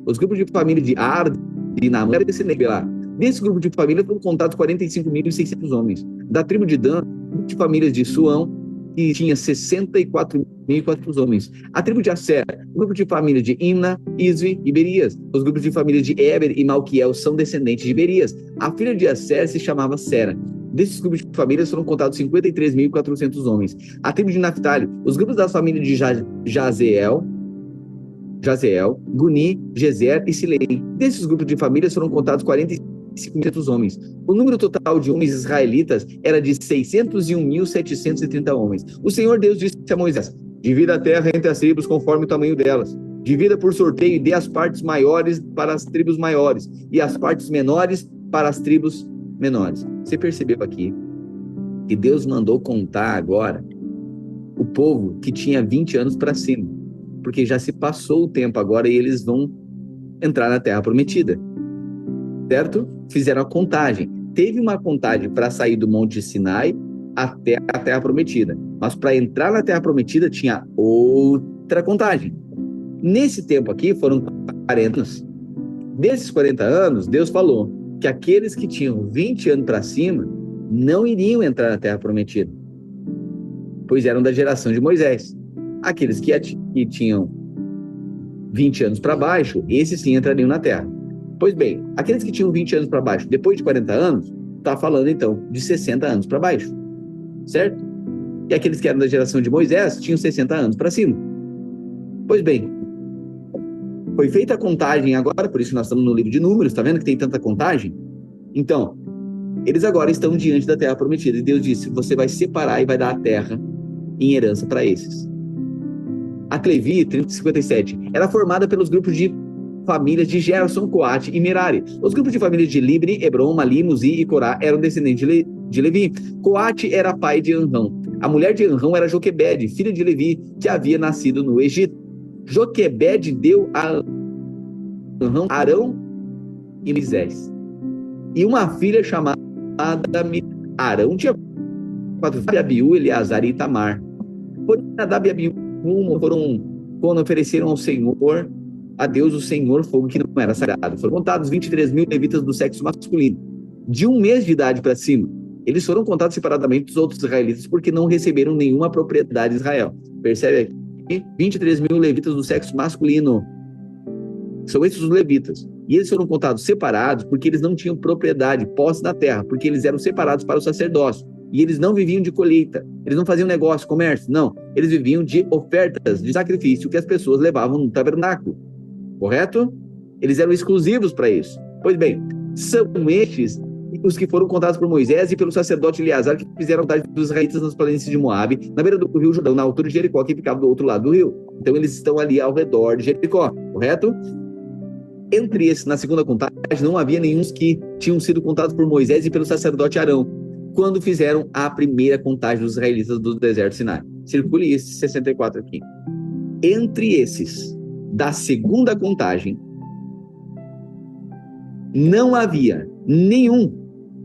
os grupos de família de Ar, de Naamã, era descendente de Belá. Nesse grupo de família foram contados 45.600 homens. Da tribo de Dan, grupo de famílias de Suão, que tinha 64.400 homens. A tribo de Asser, grupo de famílias de Imna, Isvi e Berias. Os grupos de família de Eber e Malquiel são descendentes de Berias. A filha de Asser se chamava Sera. Desses grupos de famílias foram contados 53.400 homens. A tribo de Naphtali, os grupos das famílias de Jazeel, Guni, Gezer e Silei. Desses grupos de famílias foram contados 45.500 homens. O número total de homens israelitas era de 601.730 homens. O Senhor Deus disse a Moisés: divida a terra entre as tribos conforme o tamanho delas. Divida por sorteio e dê as partes maiores para as tribos maiores e as partes menores para as tribos menores. Você percebeu aqui que Deus mandou contar agora o povo que tinha 20 anos para cima, porque já se passou o tempo agora e eles vão entrar na Terra Prometida, certo? Fizeram a contagem. Teve uma contagem para sair do Monte Sinai até a Terra Prometida, mas para entrar na Terra Prometida tinha outra contagem. Nesse tempo aqui foram 40 anos. Desses 40 anos, Deus falou que aqueles que tinham 20 anos para cima não iriam entrar na Terra Prometida, pois eram da geração de Moisés. Aqueles que tinham 20 anos para baixo, esses sim entrariam na Terra. Pois bem, aqueles que tinham 20 anos para baixo, depois de 40 anos, está falando então de 60 anos para baixo, certo? E aqueles que eram da geração de Moisés tinham 60 anos para cima. Pois bem, foi feita a contagem agora, por isso nós estamos no livro de Números, está vendo que tem tanta contagem? Então, eles agora estão diante da terra prometida. E Deus disse, você vai separar e vai dar a terra em herança para esses. A Clevi, 3057, era formada pelos grupos de famílias de Gerson, Coate e Merari. Os grupos de famílias de Libni, Hebron, Mali, Muzi e Corá eram descendentes de Levi. Coate era pai de Anrão. A mulher de Anrão era Joquebede, filha de Levi, que havia nascido no Egito. Joquebede deu a Anrão Arão e Moisés. E uma filha chamada Arão tinha 4 filhos, Abiú, Eleazar e Itamar. Porém, Nadab e Abiú foram quando ofereceram ao Senhor, a Deus o Senhor, fogo que não era sagrado. Foram contados 23.000 levitas do sexo masculino, de 1 mês de idade para cima. Eles foram contados separadamente dos outros israelitas porque não receberam nenhuma propriedade de Israel. Percebe aqui? 23.000 levitas do sexo masculino. São esses os levitas. E eles foram contados separados porque eles não tinham propriedade, posse da terra, porque eles eram separados para o sacerdócio. E eles não viviam de colheita, eles não faziam negócio, comércio, não. Eles viviam de ofertas, de sacrifício que as pessoas levavam no tabernáculo. Correto? Eles eram exclusivos para isso. Pois bem, são estes os que foram contados por Moisés e pelo sacerdote Eleazar, que fizeram a vontade dos israelitas nas planícies de Moabe, na beira do rio Jordão, na altura de Jericó, que ficava do outro lado do rio. Então eles estão ali ao redor de Jericó, correto? Entre esses, na segunda contagem, não havia nenhum que tinham sido contados por Moisés e pelo sacerdote Arão, quando fizeram a primeira contagem dos israelitas do deserto Sinai. Circule esse 64 aqui. Entre esses, da segunda contagem, não havia nenhum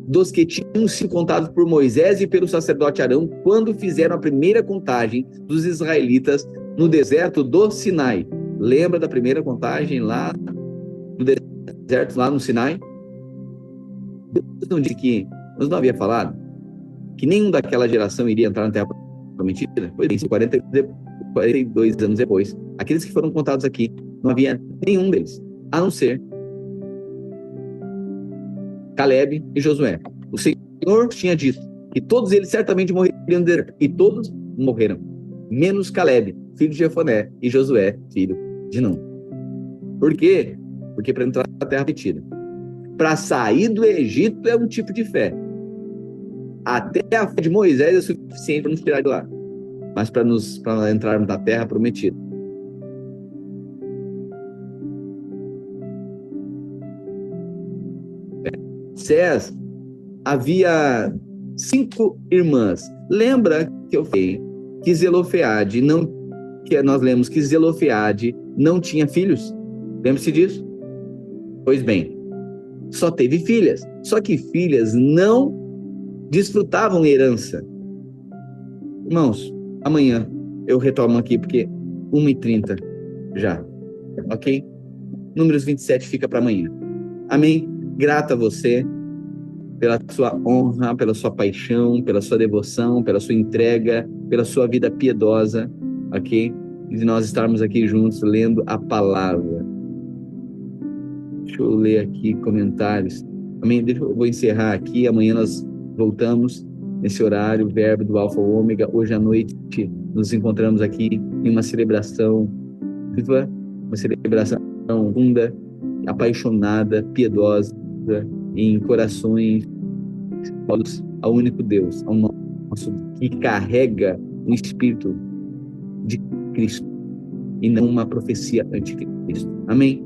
dos que tinham sido contados por Moisés e pelo sacerdote Arão quando fizeram a primeira contagem dos israelitas no deserto do Sinai. Lembra da primeira contagem lá no deserto, lá no Sinai? Deus não disse que, nós não havia falado que nenhum daquela geração iria entrar na terra prometida? Pois bem, 42 anos depois, aqueles que foram contados aqui, não havia nenhum deles, a não ser Caleb e Josué. O Senhor tinha dito que todos eles certamente morreriam no deserto, e todos morreram, menos Caleb, filho de Jefoné, e Josué, filho de Nun. Por quê? Porque para entrar na terra prometida, para sair do Egito é um tipo de fé. Até a fé de Moisés é suficiente para nos tirar de lá, mas para entrarmos na terra prometida. Moisés havia 5 irmãs. Lembra que eu falei que Zelofeade não, que nós lemos que Zelofeade não tinha filhos? Lembre-se disso? Pois bem, só teve filhas. Só que filhas não desfrutavam herança. Irmãos, amanhã eu retomo aqui porque 1h30 já, ok? Números 27 fica para amanhã. Amém? Grato a você pela sua honra, pela sua paixão, pela sua devoção, pela sua entrega, pela sua vida piedosa, ok? E de nós estarmos aqui juntos lendo a palavra. Deixa eu ler aqui comentários. Amém? Eu vou encerrar aqui. Amanhã nós voltamos nesse horário, verbo do Alfa ou Ômega. Hoje à noite nos encontramos aqui em uma celebração viva, uma celebração profunda, apaixonada, piedosa, em corações ao único Deus, ao nosso, que carrega um espírito de Cristo e não uma profecia anticristo. Amém?